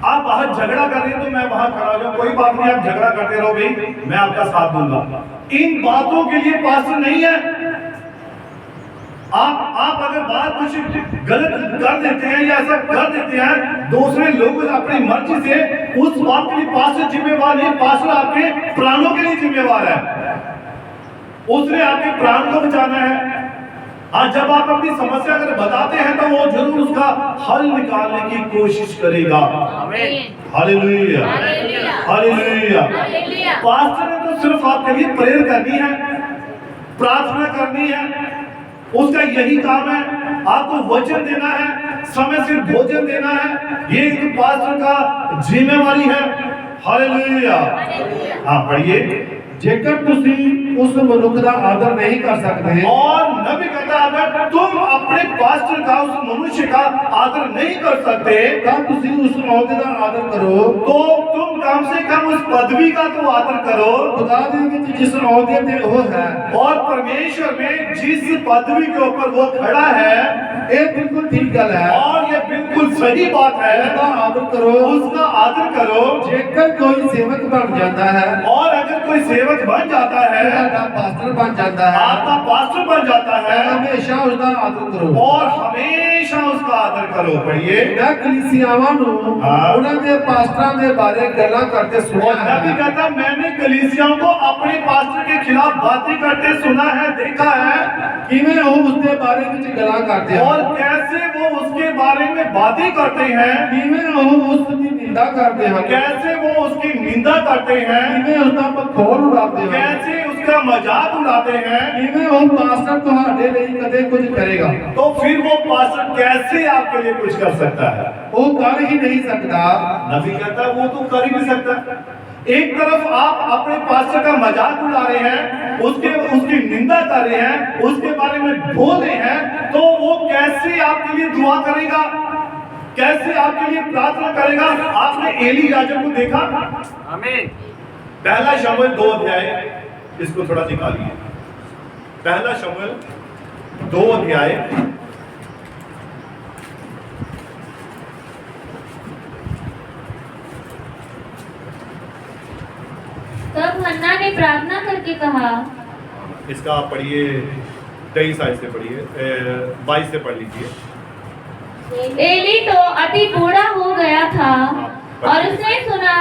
आप बाहर झगड़ा कर रहे हैं तो मैं वहां खड़ा जाऊं, कोई बात नहीं, आप झगड़ा करते रहो भाई, मैं आपका साथ दूंगा। इन बातों के लिए पास्टर नहीं है। आप अगर बात कुछ गलत कर देते हैं या ऐसा कर देते हैं, दूसरे लोग अपनी मर्जी से उस बात के लिए पास्टर जिम्मेवार नहीं, पास्टर आपके प्राणों के लिए जिम्मेवार है। उसने आपके प्राण को बचाना है। आज जब आप अपनी समस्या अगर बताते हैं तो वो जरूर उसका हल निकालने की कोशिश करेगा। Hallelujah, hallelujah. पास्टर ने तो सिर्फ आपके लिए प्रेयर करनी है, प्रार्थना करनी है, उसका यही काम है। आपको वचन देना है, समय से भोजन देना है, ये एक पास्टर का जिम्मेवारी है। हालेलुया। हाँ, पढ़िए। जेकर तुसी उस मनुख का आदर नहीं कर सकते, और नबी कहता अगर तुम अपने पास्टर का, उस मनुष्य का आदर नहीं कर सकते, तब तुसी उस औहदे का आदर करो। तो तुम कम से कम उस पदवी का तो आदर करो खुदा दे विच जिस अहुदे ते वो है और परमेश्वर में जिस पदवी के ऊपर वो खड़ा है, ये बिल्कुल ठीक गल है। और ये बिल्कुल सही बात है, उसका आदर करो। उसका आदर करो। जेकर कोई सेवक बन जाता है और अगर कोई सेवक बन जाता है, आपका पास्टर बन जाता है, आपका पास्टर बन जाता है, हमेशा उसका आदर करो और हमेशा उसका आदर करो। पढ़िए, मैं कलीसियावां नु हाँ। उन्हां दे पास्टरां दे बारे गल्लां करते सुना और नबी है। कहता, मैंने कलीसियाओं को अपने पास्टर के खिलाफ बातें करते सुना है, देखा है किवें वो उसके बारे विच गल्लां करते हैं और कैसे वो उसके बारे में बातें करते हैं, किवें वो उसकी निंदा करते हैं, कैसे वो उसकी निंदा करते हैं, किवें उसका मखौल उड़ाते हैं, कैसे उसका मजाक उड़ाते हैं। किवें वो पास्टर तुहाडे लिए कदे कुछ करेगा। तो फिर वो पास्टर कैसे आपके लिए कुछ कर सकता है? वो कर ही नहीं सकता। नबी कहता वो तो कर ही नहीं सकता। एक तरफ आप अपने पास्टर का मजाक उड़ा रहे हैं, उसकी निंदा कर रहे हैं, उसके बारे में बोल रहे हैं, तो वो कैसे आपके लिए दुआ करेगा, कैसे आपके लिए प्रार्थना करेगा? आपने एली राजा को देखा? आमीन। पहला शमूएल 2 अध्याय, इसको थोड़ा निकालिए। पहला शमूएल 2 अध्याय, तब हन्ना ने प्रार्थना करके कहा, इसका आप पढ़िए 23 आयत से पढ़िए, 22 से पढ़ लीजिए। एली तो अति बूढ़ा हो गया था और उसने सुना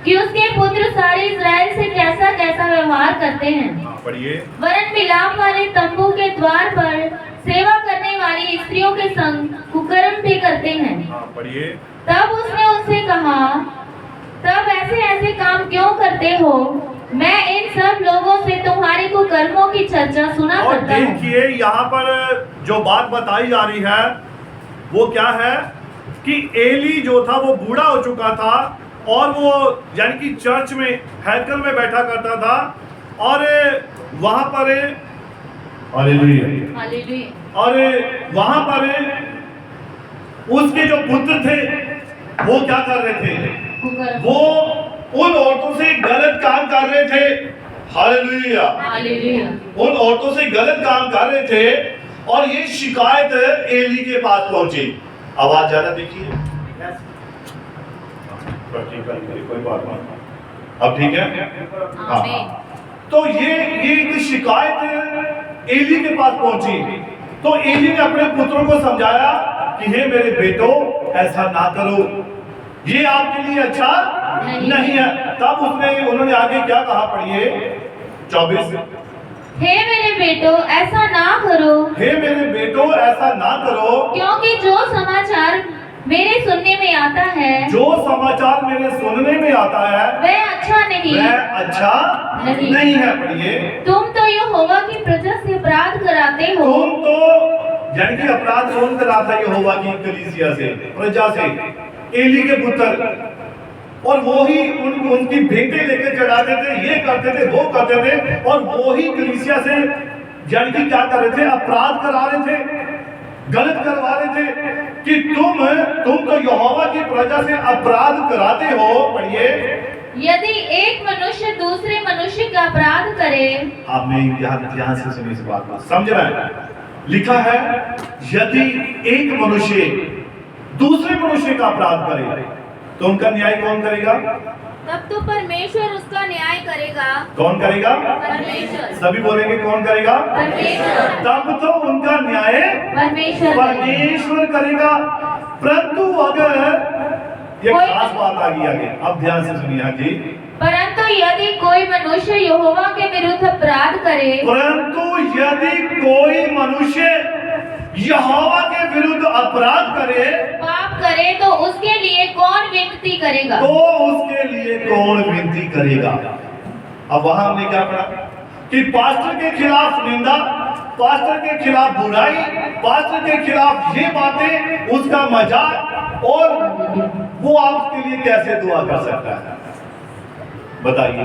कि उसके पुत्र सारे इस्राएल से कैसा कैसा व्यवहार करते हैं। पढ़िए। वरन मिलाप वाले तंबू के द्वार पर सेवा करने वाली स्त्रियों के संग कुकर्म भी करते हैं। पढ़िए। तब उसने उनसे कहा, तब ऐसे ऐसे काम क्यों करते हो? मैं इन सब लोगों से तुम्हारे कुकर्मों की चर्चा सुना और करता हूँ। देखिए यहाँ पर जो बात बताई जा रही है वो क्या है कि एली जो था वो बूढ़ा हो चुका था और वो यानी कि चर्च में, हैकल में बैठा करता था और वहां पर हालेलुया, और वहां पर उसके जो पुत्र थे वो क्या कर रहे थे? वो उन औरतों से गलत काम कर रहे थे। हालेलुया, उन औरतों से गलत काम कर रहे थे और ये शिकायत एली के पास पहुंची। आवाज ज्यादा देखिए, कोई बात नहीं, अब ठीक है। हाँ, तो ये एक शिकायत एली के पास पहुंची। तो एली ने अपने पुत्रों को समझाया कि हे मेरे बेटो, ऐसा ना करो, ये आपके लिए अच्छा नहीं है। तब उन्होंने आगे क्या कहा? पढ़िए 24। हे मेरे बेटो, ऐसा ना करो। हे मेरे बेटो, ऐसा ना करो, क्योंकि जो समाचार मेरे सुनने में आता है, जो समाचार मेरे सुनने में आता है वह अच्छा नहीं, वह अच्छा नहीं है। पढ़िए। तुम तो यहोवा की प्रजा से अपराध कराते हो। तुम तो यानी कि अपराध कौन कराता है? यहोवा की कलीसिया से, प्रजा से, एली के पुत्र। और वो ही उनकी भेंटें लेकर चढ़ाते थे, ये करते थे, वो करते थे, और वो ही कलीसिया से यानी कि क्या कर रहे थे? अपराध करा रहे थे, गलत करवा रहे थे कि तुम तो यहोवा की प्रजा से अपराध कराते हो। पढ़िए। यदि एक मनुष्य दूसरे मनुष्य का अपराध करे, आप में ध्यान से सुनिए इस बात को, समझ रहे हैं? लिखा है यदि एक मनुष्य दूसरे मनुष्य का अपराध करे तो उनका न्याय कौन करेगा? तब तो परमेश्वर उसका न्याय करेगा। कौन करेगा? परमेश्वर। सभी बोलेंगे कौन करेगा? परमेश्वर। तब तो उनका न्याय परमेश्वर करेगा। परंतु अगर ये खास बात आ गई आगे, अब ध्यान से सुनिए। हाँ जी। परंतु यदि कोई मनुष्य यहोवा के विरुद्ध अपराध करे, परंतु यदि कोई मनुष्य यहोवा के विरुद्ध अपराध करे, पाप करे, तो उसके लिए कौन विनती करेगा? तो उसके लिए कौन विनती करेगा? अब वहां हमने क्या पढ़ा कि पास्टर के खिलाफ निंदा, पास्टर के खिलाफ बुराई, पास्टर के खिलाफ ये बातें, उसका मजाक, और वो आपके लिए कैसे दुआ कर सकता है? बताइए,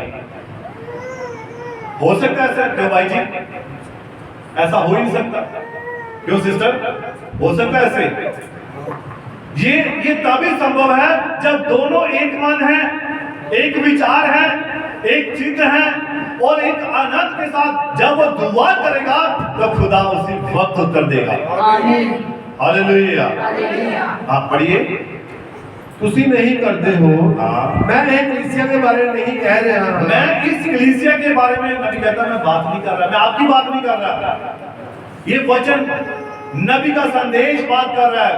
हो सकता है ऐसा? क्यों भाई जी, ऐसा हो ही नहीं सकता। क्यों सिस्टर, हो सकता है ऐसे? ये तभी संभव है जब दोनों एक मन है, एक विचार है, एक चित्र है और एक अनंत के साथ जब वो दुआ करेगा तो खुदा उसी वक्त उत्तर देगा। हालेलुया। आप पढ़िए। तुसी नहीं करते हो। हाँ। मैं एक कलीसिया के बारे में नहीं कह रहा। मैं इस कलीसिया के बारे में नबी कहता मैं बात नहीं कर रहा, मैं आपकी बात नहीं कर रहा। ये वचन नबी का संदेश बात कर रहा है,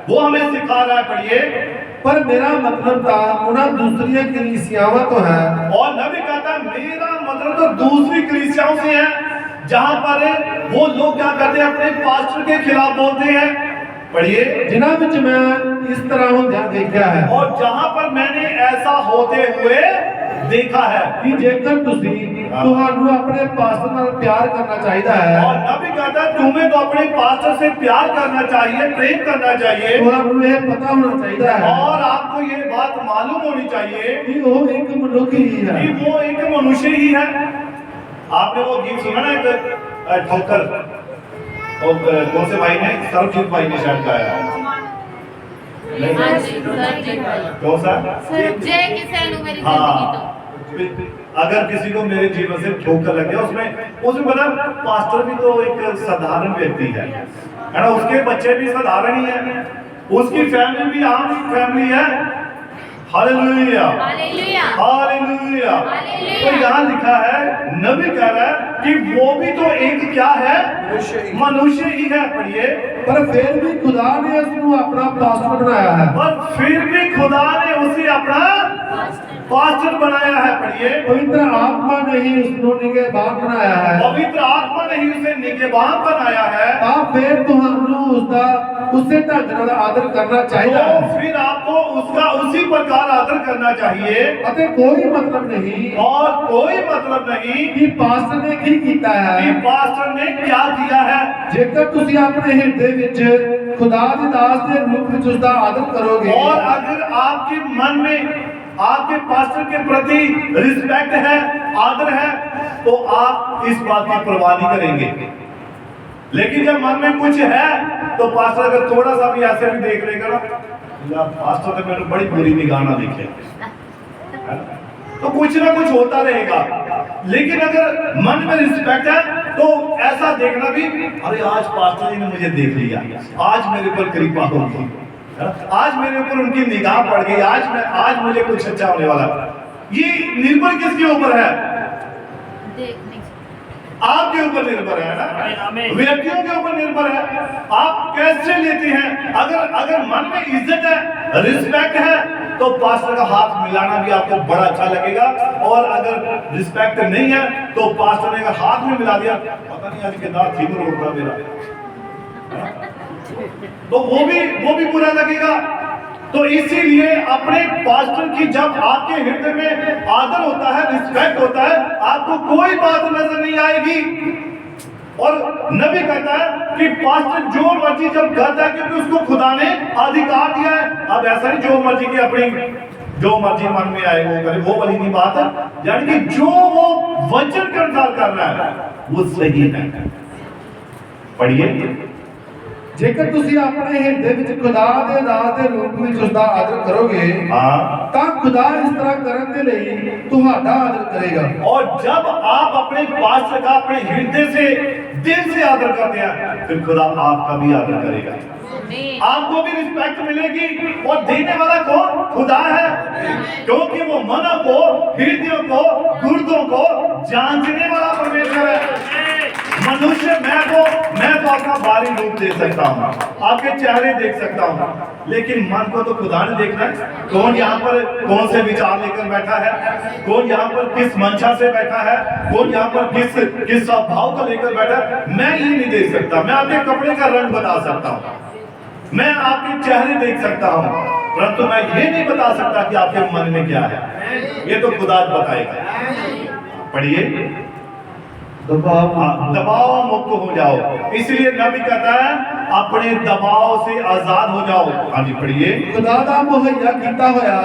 वो हमें सिखा रहा है। पढ़िए। पर मेरा मतलब था उन्हें दूसरी कलीसियावां तो है। और नबी कहता है मेरा मतलब तो दूसरी कलीसियाओं से है, जहां पर वो लोग क्या करते हैं, अपने पास्टर के खिलाफ बोलते हैं। पढ़िए। जिन्हां विच मैं इस तरह होंदे देखा है। और जहां पर मैंने ऐसा होते हुए देखा है कि जेकर तुसी तुहानू अपने पास्टर नाल प्यार करना चाहिदा है। और नबी कहता है तुम्हें तो अपने पास्टर से प्यार करना चाहिए, प्रेम करना चाहिए। तुहानू ये पता होना चाहिदा है और आपको ये बात मालूम होनी चाहिए कि वो एक मनुष्य ही है, कि वो एक मनुष्य ही है। आपने वो गीत सुना ना, एक ठोकर, और कौन से भाई ने, सर्वजीत भाई ने शायद गाया है। कौन सा? जय किसैनू मेरी जिंदगी हाँ। अगर किसी को मेरे जीवन से ठोकर लग गया, उसमें बता, पास्टर भी तो एक साधारण व्यक्ति है ना, उसके बच्चे भी साधारण ही है, उसकी फैमिली भी आम फैमिली है। Hallelujah, hallelujah, hallelujah. हालेलुया। तो यहाँ लिखा है, नबी कह रहा है कि वो भी तो एक क्या है, मनुष्य ही है। पढ़िए। पर फिर भी खुदा ने उसको अपना पास्टर बनाया है। पर फिर भी खुदा ने उसे अपना पास्टर बनाया है। पढ़िए। पवित्र आत्मा ने ही उसको निगहबान बनाया है। पवित्र आत्मा ने ही उसे निगहबान बनाया है। आप फिर तुहानू उसका उसे ढंग नाल आदर करना चाहिए। तो फिर आपको उसका उसी प्रकार आदर करना चाहिए। अते कोई मतलब नहीं, और कोई मतलब नहीं कि पास्टर ने की कीता कि है। पास्टर ने क्या किया है। जेकर तुसी अपने हृदय विच खुदा दे दास दे रूप विच उसका आदर करोगे, और अगर आपके मन में आपके पास्टर के प्रति रिस्पेक्ट है, आदर है, तो आप इस बात की परवाह नहीं करेंगे। लेकिन जब मन में कुछ है तो पास्टर अगर थोड़ा सा भी ऐसे भी देख लेगा ना, पास्टर तो मेरे बड़ी बुरी निगाह ना देखे, तो कुछ ना कुछ होता रहेगा। लेकिन अगर मन में रिस्पेक्ट है तो ऐसा देखना भी, अरे आज पास्टर जी ने मुझे देख लिया, आज मेरे पर कृपा होगी, आज मेरे ऊपर उनकी निगाह पड़ गई, आज मुझे कुछ अच्छा होने वाला। ये निर्भर किसके ऊपर है? आपके ऊपर निर्भर है ना, व्यक्तियों के ऊपर निर्भर है। आप कैसे लेते हैं। अगर मन में इज्जत है, रिस्पेक्ट है, तो पास्टर का हाथ मिलाना भी आपको बड़ा अच्छा लगेगा। और अगर रिस्पेक्ट नहीं है तो पास्टर ने अगर हाथ में मिला दिया, पता नहीं आज कितना फीवर होगा मेरा, तो वो भी बुरा लगेगा। तो इसीलिए अपने पास्टर की जब आपके हृदय में आदर होता है, रिस्पेक्ट होता है, आपको कोई बात नजर नहीं आएगी। और नबी कहता है कि पास्टर जो मर्जी जब करता है, क्योंकि उसको खुदा ने अधिकार दिया है। अब ऐसा नहीं जो मर्जी की अपनी जो मर्जी मन में आए वो करे, वो वाली नहीं बात है। यानी कि जो वो वचन के अनुसार कर रहा है वो सही है। पढ़िए। जेकर तुसी अपने हृदय विच खुदा दे दास दे रूप विच उसका आदर करोगे, हाँ, तां खुदा इस तरह करन दे लई तुहाडा आदर करेगा। और जब आप अपने पास्टर का अपने हृदय से, दिल से आदर करते हैं, फिर खुदा आपका भी आदर करेगा, आपको भी रिस्पेक्ट मिलेगी। और देने वाला कौन? खुदा है, क्योंकि वो मनों को, हृदयों को, गुर्दों को जांचने वाला परमेश्वर है। मनुष्य मैं तो अपना बाहरी रूप देख सकता हूँ, आपके चेहरे देख सकता हूँ, लेकिन मन को तो खुदा ने देखना है। कौन यहाँ पर कौन से विचार लेकर बैठा है, कौन यहाँ पर किस मंशा से बैठा है, कौन यहाँ पर किस स्वभाव को लेकर बैठा है, मैं ये नहीं देख सकता। मैं आपके कपड़े का रंग बता सकता हूँ, मैं आपके चेहरे देख सकता हूँ, परंतु मैं ये नहीं बता सकता कि आपके मन में क्या है। ये तो खुदा बताएगा। पढ़िए। दबाव मुक्त हो जाओ। इसलिए नबी कहता है अपने दबाव से आजाद हो जाओ। हाँ जी, पढ़िए। खुदा दा मुहैया कीता होया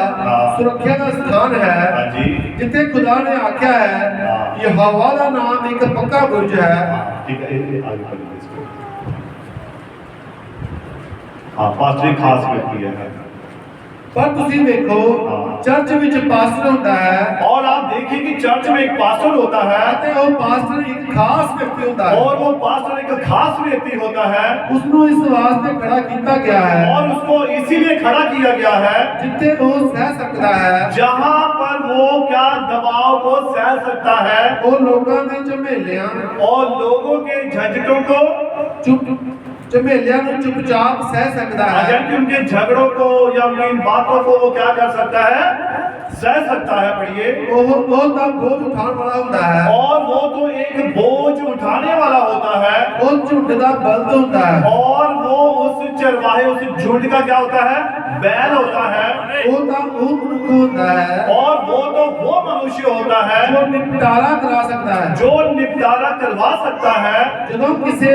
सुरक्षा का स्थान है। हाँ जी। जिथे खुदा ने आख्या है यहोवा दा नाम एक पक्का बुर्ज है। ठीक है, आगे पढ़िए इसको। हाँ, पास्टर खास व्यक्ति है। पर तुसी देखो चर्च विच पास्टर होता है और आप देखिए कि चर्च में एक पास्टर होता है ते वो पास्टर एक खास व्यक्ति होता है और वो पास्टर एक खास व्यक्ति होता है उसनु इस वास्ते खड़ा किया गया है और उसको इसीलिए खड़ा किया गया है जिथे वो सह सकता है जहां पर वो क्या दबाव को सह सकता है वो लोगों के झमेलियां और लोगों के झंझटों को चुप झमेलियां नु चुपचाप सह सकता है अगर कि उनके झगड़ों को या उनकी इन बातों को वो क्या कर सकता है सह सकता है। पढ़िए वो तो बोझ उठाने वाला होता है और वो तो एक बोझ उठाने वाला होता है वो झुंड का बल्द होता है और वो उस चरवाहे उस झुंड का क्या होता है बैल होता है वो तो वो मनुष्य होता है और वो मनुष्य होता है जो निपटारा करा सकता है जो निपटारा करवा सकता है ਜਦੋਂ ਕਿਸੇ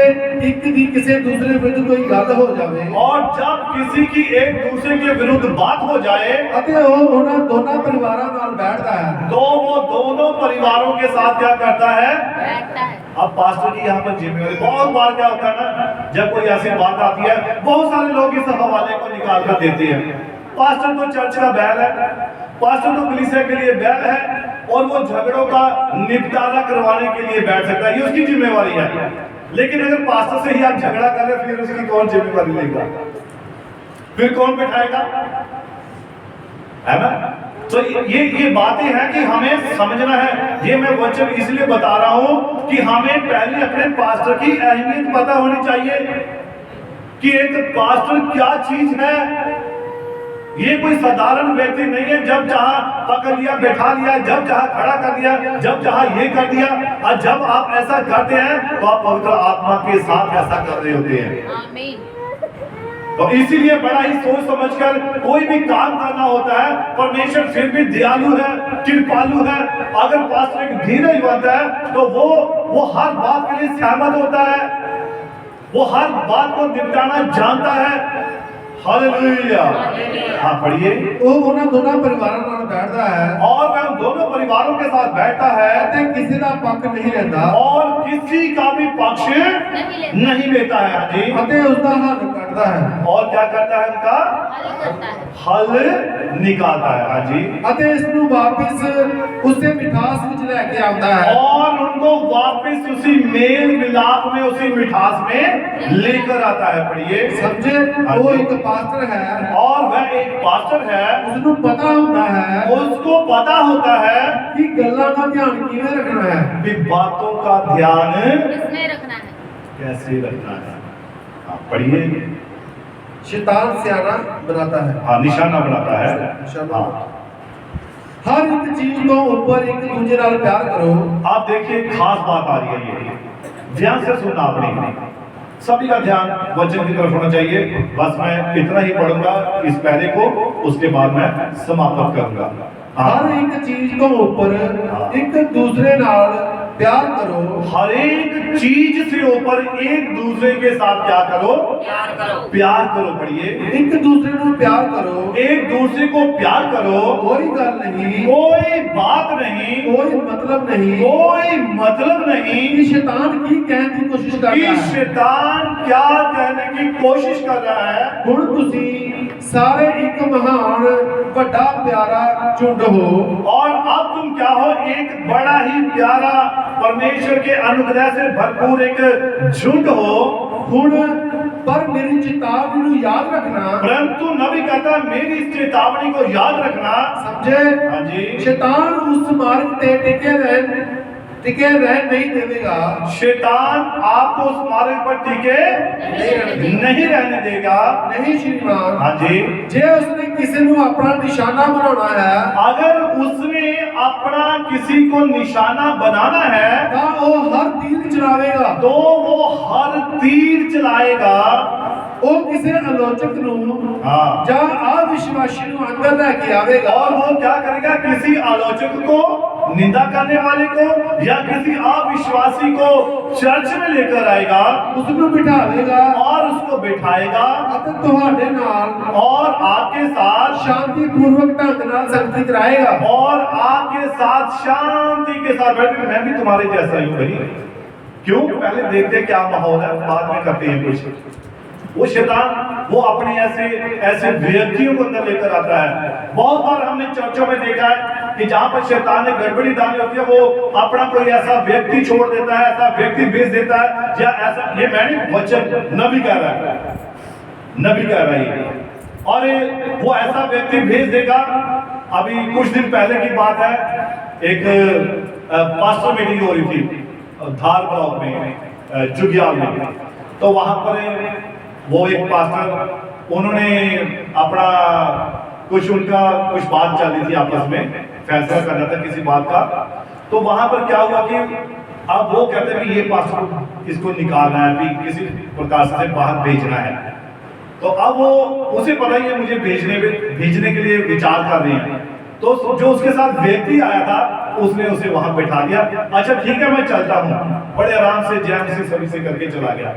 ਇੱਕ ਦੀ ਕਿਸੇ ਦੂਸਰੇ ਵਿਰੁੱਧ ਕੋਈ ਗੱਲ ਹੋ ਜਾਵੇ और जब किसी की एक दूसरे के विरुद्ध बात हो जाए ਅਤੇ ਉਹ ਉਹਨਾਂ ਦੋਨਾਂ ਪਰਿਵਾਰਾਂ ਨਾਲ ਬੈਠਦਾ ਹੈ तो वो दोनों परिवारों के साथ क्या करता है। बैठता है। अब पास्टर की यहाँ पर जिम्मेवारी बहुत बार क्या होता है ना जब कोई ऐसी बात आती है बहुत सारे लोग इस हवाले को निकाल कर देते हैं पास्टर तो चर्च का बैल है पास्टर तो कलीसिया के लिए बैल है और वो झगड़ों का निपटारा करवाने के लिए बैठ सकता है ये उसकी जिम्मेवारी है। लेकिन अगर पास्टर से ही आप झगड़ा कर रहे फिर उसकी कौन जिम्मेवारी लेगा फिर कौन बैठाएगा है ना। तो ये बातें हैं कि हमें समझना है ये मैं वचन इसलिए बता रहा हूं कि हमें पहले अपने पास्टर की अहमियत पता होनी चाहिए कि एक पास्टर क्या चीज है। ये कोई साधारण व्यक्ति नहीं है जब चाहा पकड़ लिया बैठा लिया जब चाहा खड़ा कर दिया जब चाहा ये कर दिया और जब आप ऐसा करते हैं तो आप पवित्र आत्मा के साथ ऐसा कर रहे होते हैं। आमीन। तो इसीलिए बड़ा ही सोच समझकर कोई भी काम करना होता है। परमेश्वर फिर भी दयालु है कृपालु है। अगर पास्टर एक धीरज बनता है तो वो हर बात के लिए सहमत होता है वो हर बात को निपटाना जानता है। हालेलुया। हाँ पढ़िए ਉਹ ਉਹਨਾਂ ਦੋਨਾਂ ਪਰਿਵਾਰਾਂ ਨਾਲ ਬੈਠਦਾ ਹੈ और वह उन दोनों परिवारों के साथ बैठता है ਤੇ ਕਿਸੇ ਦਾ ਪੱਖ ਨਹੀਂ ਲੈਂਦਾ और किसी का भी पक्ष नहीं लेता है। हाँ जी। ਅਤੇ ਉਸ ਦਾ ਹੱਲ ਕੱਢਦਾ ਹੈ और क्या करता है उनका हल करता है। हल निकालता है। हाँ जी। ਅਤੇ ਇਸ ਨੂੰ ਵਾਪਸ ਉਸੇ ਮਿਠਾਸ ਵਿੱਚ ਲੈ ਕੇ ਆਉਂਦਾ ਹੈ और उनको वापस उसी मेल मिलाप में उसी मिठास में लेकर आता है। पढ़िए ਸਮਝੇ ਉਹ ਇੱਕ ਪਾਸਟਰ ਹੈ और वह एक पास्टर है ਉਸ ਨੂੰ ਪਤਾ ਹੁੰਦਾ ਹੈ उसको पता होता है ਕਿ ਗੱਲਾਂ ਦਾ ਧਿਆਨ ਕਿਵੇਂ ਰੱਖਣਾ ਹੈ कि बातों का ध्यान किसने रखना है। कैसे रखना है। हाँ पढ़िए शैतान सियाना बनाता है हाँ निशाना बनाता है। निशाना। हाँ हर एक चीज को ऊपर एक दूसरे नाल प्यार करो आप देखिए खास बात आ रही है ये ध्यान से सुनना आपने सभी का ध्यान वचन की तरफ होना चाहिए। बस मैं इतना ही पढ़ूंगा इस पहले को उसके बाद मैं समाप्त करूंगा। हर एक चीज को ऊपर एक दूसरे नाल प्यार करो हर एक चीज से ऊपर एक दूसरे के साथ क्या करो प्यार करो। पढ़िए एक दूसरे को प्यार करो एक दूसरे को प्यार करो कोई गल नहीं कोई बात नहीं कोई मतलब नहीं कोई मतलब नहीं कि शैतान की कहने की कोशिश कर कि रहा है शैतान क्या कहने की कोशिश कर रहा है। हुण तुसी सारे एक महान बड़ा प्यारा झुंड हो और अब तुम क्या हो एक बड़ा ही प्यारा परमेश्वर के अनुग्रह से भरपूर एक झुंड हो। हुण पर मेरी चेतावनी को याद रखना परंतु नबी कहता है मेरी इस चेतावनी को याद रखना। समझे हाँ जी। शैतान उस मार्ग पे टिके रह नहीं देगा शैतान आपको उस मार्ग पर टिके नहीं रहने देगा। नहीं श्रीमान हाँ जी। जे उसने किसी को अपना निशाना बनाना है अगर उसने अपना किसी को निशाना बनाना है तो वो हर तीर चलावेगा तो वो हर तीर चलाएगा। वो किसी आलोचक हाँ। या अविश्वासी अंदर लेके आवेगा और वो क्या करेगा किसी आलोचक को निंदा करने वाले को या किसी अविश्वासी को चर्च में लेकर आएगा उसको बिठावेगा और उसको बिठाएगा ਅਤੇ ਤੁਹਾਡੇ ਨਾਲ और आपके साथ शांतिपूर्वक ढंग ਨਾਲ संगति कराएगा और आपके साथ शांति के साथ बैठ मैं भी तुम्हारे जैसा ही हूँ भाई क्यों पहले देखते क्या माहौल है बाद में करते हैं कुछ वो शैतान वो अपने ऐसे व्यक्तियों को अंदर लेकर आता है। बहुत बार हमने चर्चों में देखा है कि जहां पर शैतान ने गड़बड़ी डाली होती है, वो अपना कोई ऐसा व्यक्ति छोड़ देता है, ऐसा व्यक्ति भेज देता है, या ऐसा, ये मैंने वचन नबी कह रहा है, नबी कह रही है, और वो ऐसा व्यक्ति भेज देगा। अभी कुछ दिन पहले की बात है, एक पास्टर मीटिंग हो रही थी धार ब्लॉक में, जुगियाल में। तो वहां पर वो एक पास्टर, उन्होंने अपना उनका कुछ बात चल रही थी, आपस में फैसला करना था किसी बात का। तो वहां पर क्या हुआ कि अब वो कहते हैं कि ये पास्टर इसको निकालना है, भी किसी प्रकार से बाहर भेजना है। तो अब वो उसे पता ही है मुझे भेजने के लिए विचार कर रहे हैं। तो जो उसके साथ व्यक्ति आया था उसने उसे वहां बैठा दिया। अच्छा ठीक है, मैं चलता हूँ, बड़े आराम से जैम से सभी से करके चला गया।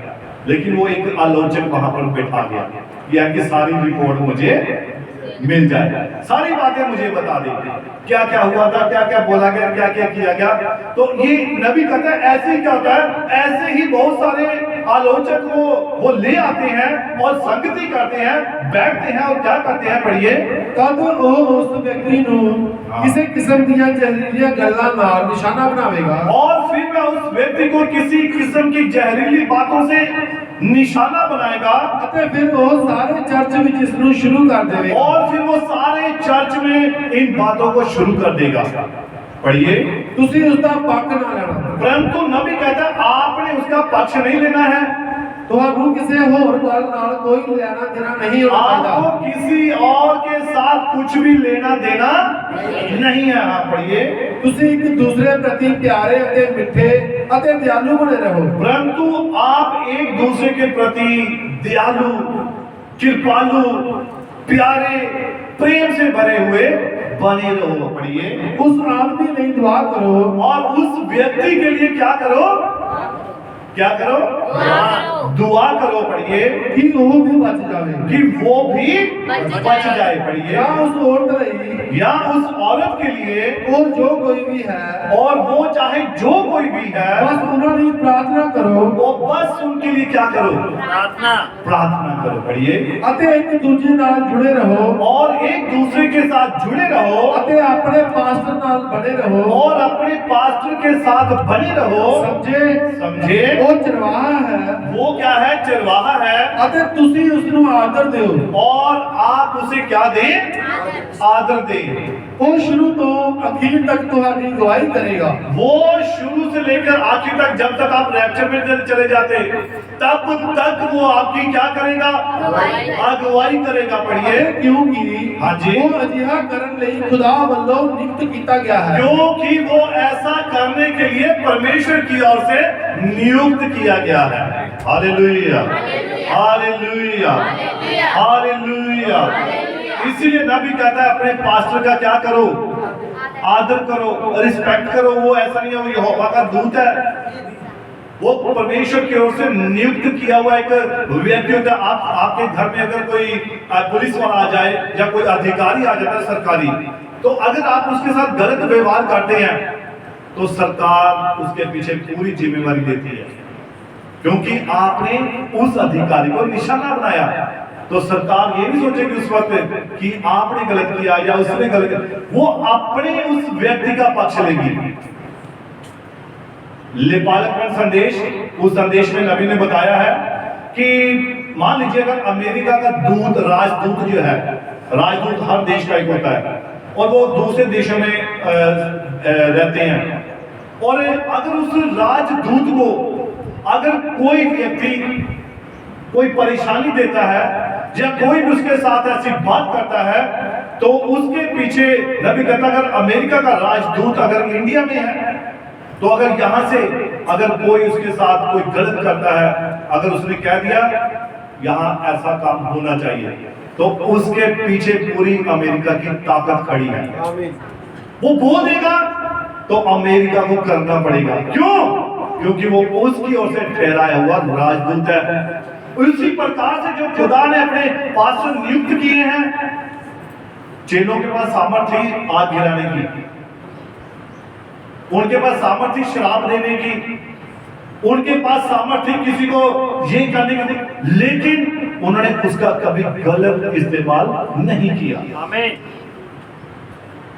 लेकिन वो एक आलोचक वहां पर बैठा गया, यह कि सारी रिपोर्ट मुझे मिल जाए, सारी बातें मुझे बता दे, क्या क्या हुआ था, क्या क्या बोला गया, क्या क्या किया गया। तो ये नबी कहता है ऐसे ही क्या होता है, ऐसे ही बहुत सारे आलोचक वो ले आते हैं और संगति करते हैं, बैठते हैं और क्या करते हैं, पढ़िए, तब वो उस व्यक्ति को किसी किस्म दी जहरीली गल्लां नाल निशाना बनावेगा, और फिर मैं उस व्यक्ति को किसी किस्म की जहरीली बातों से निशाना बनाएगा, फिर वो सारे चर्च में इसको शुरू कर देगा, और फिर वो सारे चर्च में इन बातों को शुरू कर देगा। पढ़िए, तुसी उसका पक्ष ना लेना, परंतु नबी कहता है आपने उसका पक्ष नहीं लेना है। तो आपको किसी और गल नाल कोई लेना देना नहीं होना चाहिए, आपको किसी और के साथ कुछ भी लेना देना नहीं है। हाँ पढ़िए, तुसी एक दूसरे प्रति प्यारे अते मिठे अते दयालु बने रहो, परंतु आप एक दूसरे के प्रति दयालु, कृपालु, प्यारे, प्रेम से भरे हुए बने रहो। पढ़िए, उस आदमी लिए दुआ करो, और उस व्यक्ति के लिए क्या करो, क्या करो, दुआ करो। पढ़िए, कि वो भी बच जावे, कि वो भी बच जाए। पढ़िए, या उस औरत रही, या उस औरत के लिए, और जो कोई भी है, और वो चाहे जो कोई भी है, बस उन्होंने प्रार्थना करो, वो बस उनके लिए क्या करो, प्रार्थना करो। पढ़िए, अते एक दूसरे नाल जुड़े रहो, और एक दूसरे के साथ जुड़े रहो, अते अपने पास्टर नाल बने रहो, और अपने पास्टर के साथ बने रहो। समझे, वो चरवाहा है, वो क्या है, चरवाहा है, अते तुसी उसनु आदर दो, और आप उसे क्या दें, आदर दें। वो शुरू तो आखिर तक तुम्हारी गवाही करेगा, वो शुरू से लेकर आखिर तक, जब तक आप रैप्चर में चले जाते तब तक वो आपकी क्या करेगा, अगुवाई करेगा। पढ़िए, क्योंकि हाँ जी, वो अजिहा करन लई खुदा वल्लों नियुक्त किया गया है, क्योंकि वो ऐसा करने के लिए परमेश्वर की ओर से नियुक्त किया गया है। Hallelujah, hallelujah, hallelujah. इसीलिए नबी कहता है अपने पास्टर का क्या करो, आदर करो, रिस्पेक्ट करो। वो ऐसा नहीं है वो यहोवा का दूत है, वो परमेश्वर की ओर से नियुक्त किया हुआ एक व्यक्ति होता है। आपके घर में अगर कोई पुलिस वाला आ जाए या कोई अधिकारी आ जाता है सरकारी, तो अगर आप उसके साथ गलत व्यवहार करते हैं तो सरकार उसके पीछे पूरी जिम्मेवारी लेती है, क्योंकि आपने उस अधिकारी को निशाना बनाया। तो सरकार ये नहीं सोचेगी उस वक्त कि आपने गलत किया या उसने गलत किया, वो अपने उस व्यक्ति का पक्ष लेगी। लेपालकपन संदेश, उस संदेश में नबी ने बताया है कि मान लीजिए अगर अमेरिका का दूत, राजदूत जो है, राजदूत हर देश का एक होता है और वो दूसरे देशों में रहते हैं, और अगर उस राजदूत को अगर कोई व्यक्ति कोई परेशानी देता है या कोई भी उसके साथ ऐसी बात करता है, तो उसके पीछे नबी कहता है अगर अमेरिका का राजदूत अगर इंडिया में है, तो अगर यहां से अगर कोई उसके साथ कोई गलत करता है, अगर उसने कह दिया यहां ऐसा काम होना चाहिए, तो उसके पीछे पूरी अमेरिका की ताकत खड़ी है। वो बोल देगा तो अमेरिका को करना पड़ेगा। क्यों? क्योंकि वो उसकी ओर से ठहराया हुआ राजदूत है। उसी प्रकार से जो खुदा ने अपने पास्टर नियुक्त किए हैं, चेलों के पास सामर्थ्य आग गिराने की, उनके पास सामर्थ्य शराब देने की, उनके पास सामर्थ्य किसी को ये करने की, लेकिन उन्होंने उसका कभी गलत इस्तेमाल नहीं किया, आमीन।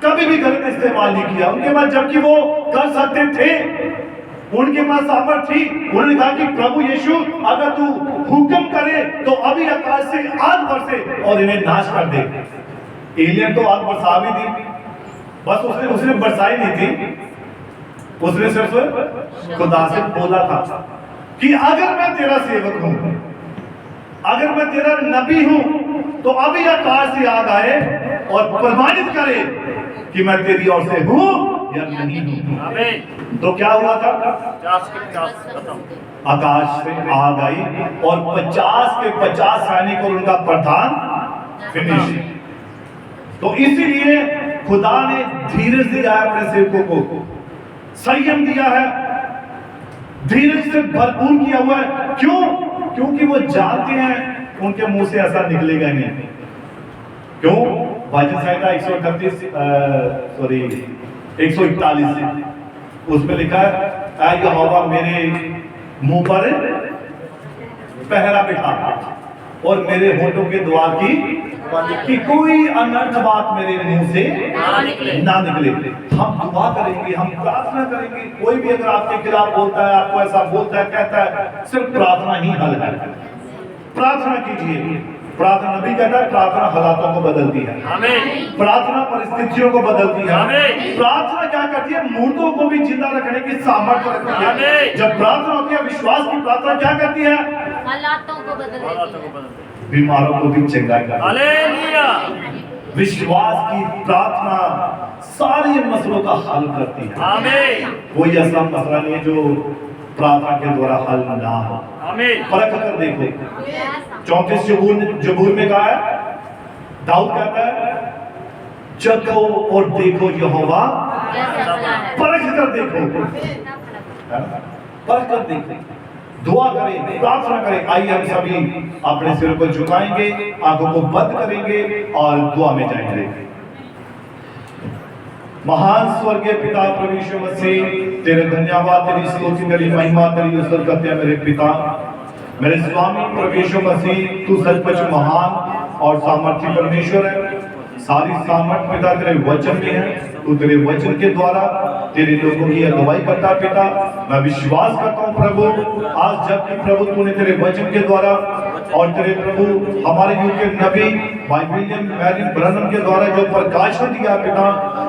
कभी भी गलत इस्तेमाल नहीं किया उनके पास, जबकि वो कर सकते थे, उनके पास सामर्थ्य थी। उन्होंने कहा कि प्रभु यीशु अगर तू हुक्म करे तो अभी आकाश से आग बरसे और इन्हें नाश कर दे। एलिया तो आग बरसा भी दी, बस उसने बरसाई नहीं थी, उसने सिर्फ खुदा से बोला था कि अगर मैं तेरा सेवक हूं, अगर मैं तेरा नबी हूं, तो अभी आकाश से आग आए और प्रमाणित करे कि मैं तेरी ओर से हूं या नहीं हूं। आमीन। तो क्या हुआ था? 50 के 50 खत्म। आकाश से आग आई और 50 के 50 सैनिक और उनका प्रधान फिनिश। तो इसीलिए खुदा ने धीरज दिया है अपने सेवकों को, संयम दिया है, धीरज से भरपूर किया हुआ है। क्यों? क्योंकि वो जानते हैं उनके मुंह से ऐसा निकलेगा नहीं। क्यों? भजन संहिता 141 उसमें लिखा है, ऐ यहोवा मेरे मुंह पर पहरा बिठा और मेरे होठों के द्वार की कोई अनर्थ बात मेरे मुंह से ना निकले। हम दुआ करेंगे, हम प्रार्थना करेंगे। कोई भी अगर आपके खिलाफ बोलता है, आपको ऐसा बोलता है, कहता है, सिर्फ प्रार्थना ही हल है। प्रार्थना कीजिए। प्रार्थना, नबी कहता है, प्रार्थना हालातों को बदलती है, आमीन। प्रार्थना परिस्थितियों को बदलती है। आमीन। प्रार्थना क्या करती है? मुर्दों को भी जिंदा रखने की सामर्थ्य रखती है। आमीन। जब प्रार्थना होती है, विश्वास की प्रार्थना क्या करती है? हालातों को बदल हालातों देती को है। बदल दे। बीमारों को भी चंगा करती है। हालेलुया। विश्वास की प्रार्थना सारे मसलों का हल करती है। आमीन। कोई ऐसा मसला नहीं है जो प्रार्थना के द्वारा हल ना हो। आमीन। परख कर देखो। 34 जबूर में कहा है, दाऊद कहता है, चखो और देखो यहोवा, कैसा भला है। परख कर देखो, परख कर देखो, दुआ करें, प्रार्थना करें। आइए हम सभी अपने सिर को झुकाएंगे, आंखों को बंद करेंगे और दुआ में जाएंगे। महान स्वर्गीय पिता प्रभु यीशु मसीह, तेरे धन्यवाद, तेरी स्तुति, तेरी महिमा, तेरी स्तुति करते हैं मेरे पिता, मेरे स्वामी प्रभु यीशु मसीह। तू सचमुच महान और सामर्थी परमेश्वर है। सारी सामर्थ पिता तेरे वचन में है। तू तेरे वचन के द्वारा तेरे लोगों की अगुवाई करता है पिता। मैं विश्वास करता हूँ प्रभु, आज जबकि प्रभु तूने तेरे वचन के द्वारा और तेरे प्रभु हमारे युग के नबी भाई विलियम मैरी ब्रनम के द्वारा जो प्रकाशन दिया पिता,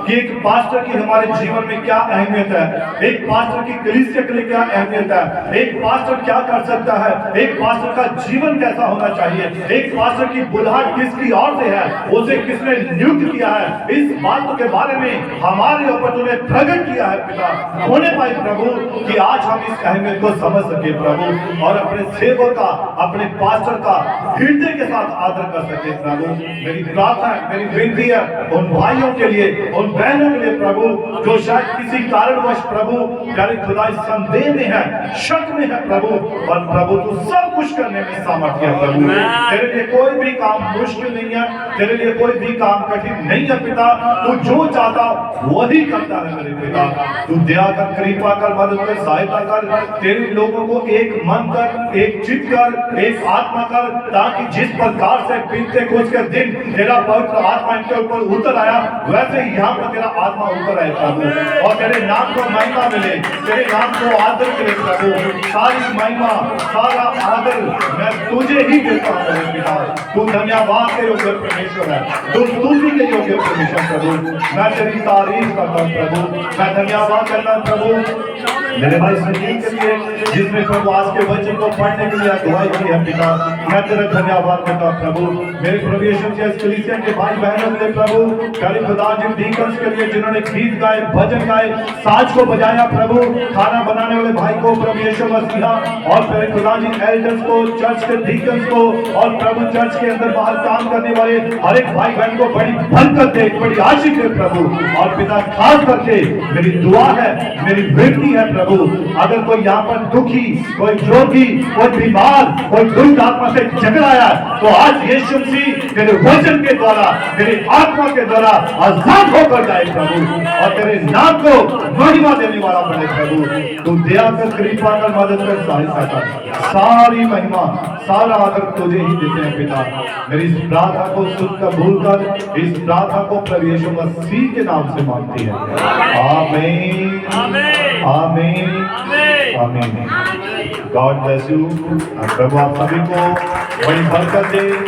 कि एक पास्टर की हमारे जीवन में क्या अहमियत है, एक पास्टर की कलीसिया के लिए क्या अहमियत है, एक पास्टर क्या कर सकता है, एक पास्टर का जीवन कैसा होना चाहिए, एक पास्टर की बुलाहट किसकी ओर से है, उसे किसने नियुक्त किया है, इस बात के बारे में हमारे ऊपर तूने प्रकट किया है पिता। होने पाए प्रभु कि आज हम इस अहमियत को समझ सके प्रभु, और अपने सेवक का, अपने पास्टर का हृदय के साथ आदर कर सके प्रभु। मेरी प्रार्थना है, मेरी विनती है उन भाइयों के लिए, उन बहनों के लिए प्रभु, जो शायद किसी कारणवश प्रभु प्यारे खुदा इस संदेह में है, शक में है प्रभु, और प्रभु तू सब कुछ करने में सामर्थ्य है प्रभु। तेरे लिए कोई भी काम मुश्किल नहीं है, तेरे लिए कोई भी काम कठिन नहीं है पिता। तू जो चाहता वही करता है मेरे पिता। तू दया कर, कृपा कर, मदद कर, सहायता कर। तेरे लोगों को एक मन कर, एक चित्त कर, एक आत्मा कर, ताकि जिस प्रकार से बीतते कुछ के दिन तेरा पवित्र आत्मा इनके ऊपर उतर आया, वैसे यहाँ पर तेरा आत्मा उतर आए प्रभु, और तेरे नाम को महिमा मिले, तेरे नाम को आदर मिले प्रभु। सारी महिमा, सारा आदर मैं तुझे ही देता हूँ मेरे पिता। तू धन्यवाद के योग्य परमेश्वर है, तू स्तुति के योग्य परमेश्वर प्रभु। मैं तेरी तारीफ करता हूँ प्रभु, मैं धन्यवाद करता हूँ प्रभु मेरे भाई संजीव के लिए, जिसने प्रभु आज के वचन को पढ़ने के लिए अगुवाई की है पिता। मैं तेरा धन्यवाद करता हूँ प्रभु। मेरे प्रभु यीशु के कलीसिया के भाई बहनों के लिए प्रभु, प्यारे खुदा जी डीकन्स के लिए जिन्होंने गीत गाए, भजन गाए, साज को बजाया प्रभु, खाना बनाने वाले भाई को प्रभु यीशु मसीहा, और प्यारे खुदा जी एल्डर्स को, चर्च के डीकन्स को, और प्रभु चर्च के अंदर बाहर काम करने वाले हर एक भाई बहन को बड़ी बरकत दे, बड़ी आशीष दे प्रभु। और पिता खास करके मेरी दुआ है, मेरी विनती है प्रभु, अगर कोई यहाँ पर दुखी, कोई रोगी, कोई बीमार, कोई दुष्ट आत्मा से झगड़ाया, तो आज यीशु मसीह तेरे वचन के द्वारा, तेरी आत्मा के द्वारा आजाद होकर जाए प्रभु, और तेरे नाम को महिमा देने वाला बने प्रभु। तू दया कर, कृपा कर, मदद कर, सहायता कर। सारी महिमा सारा आदर तुझे ही देते हैं पिता। मेरी इस प्रार्थना को सुन कर भूल कर इस प्रार्थना को प्रभु यीशु मसीह के नाम से मांगती है। आमीन आमीन आमीन। God bless you. प्रभु आप सभी को बड़ी बरकत दे।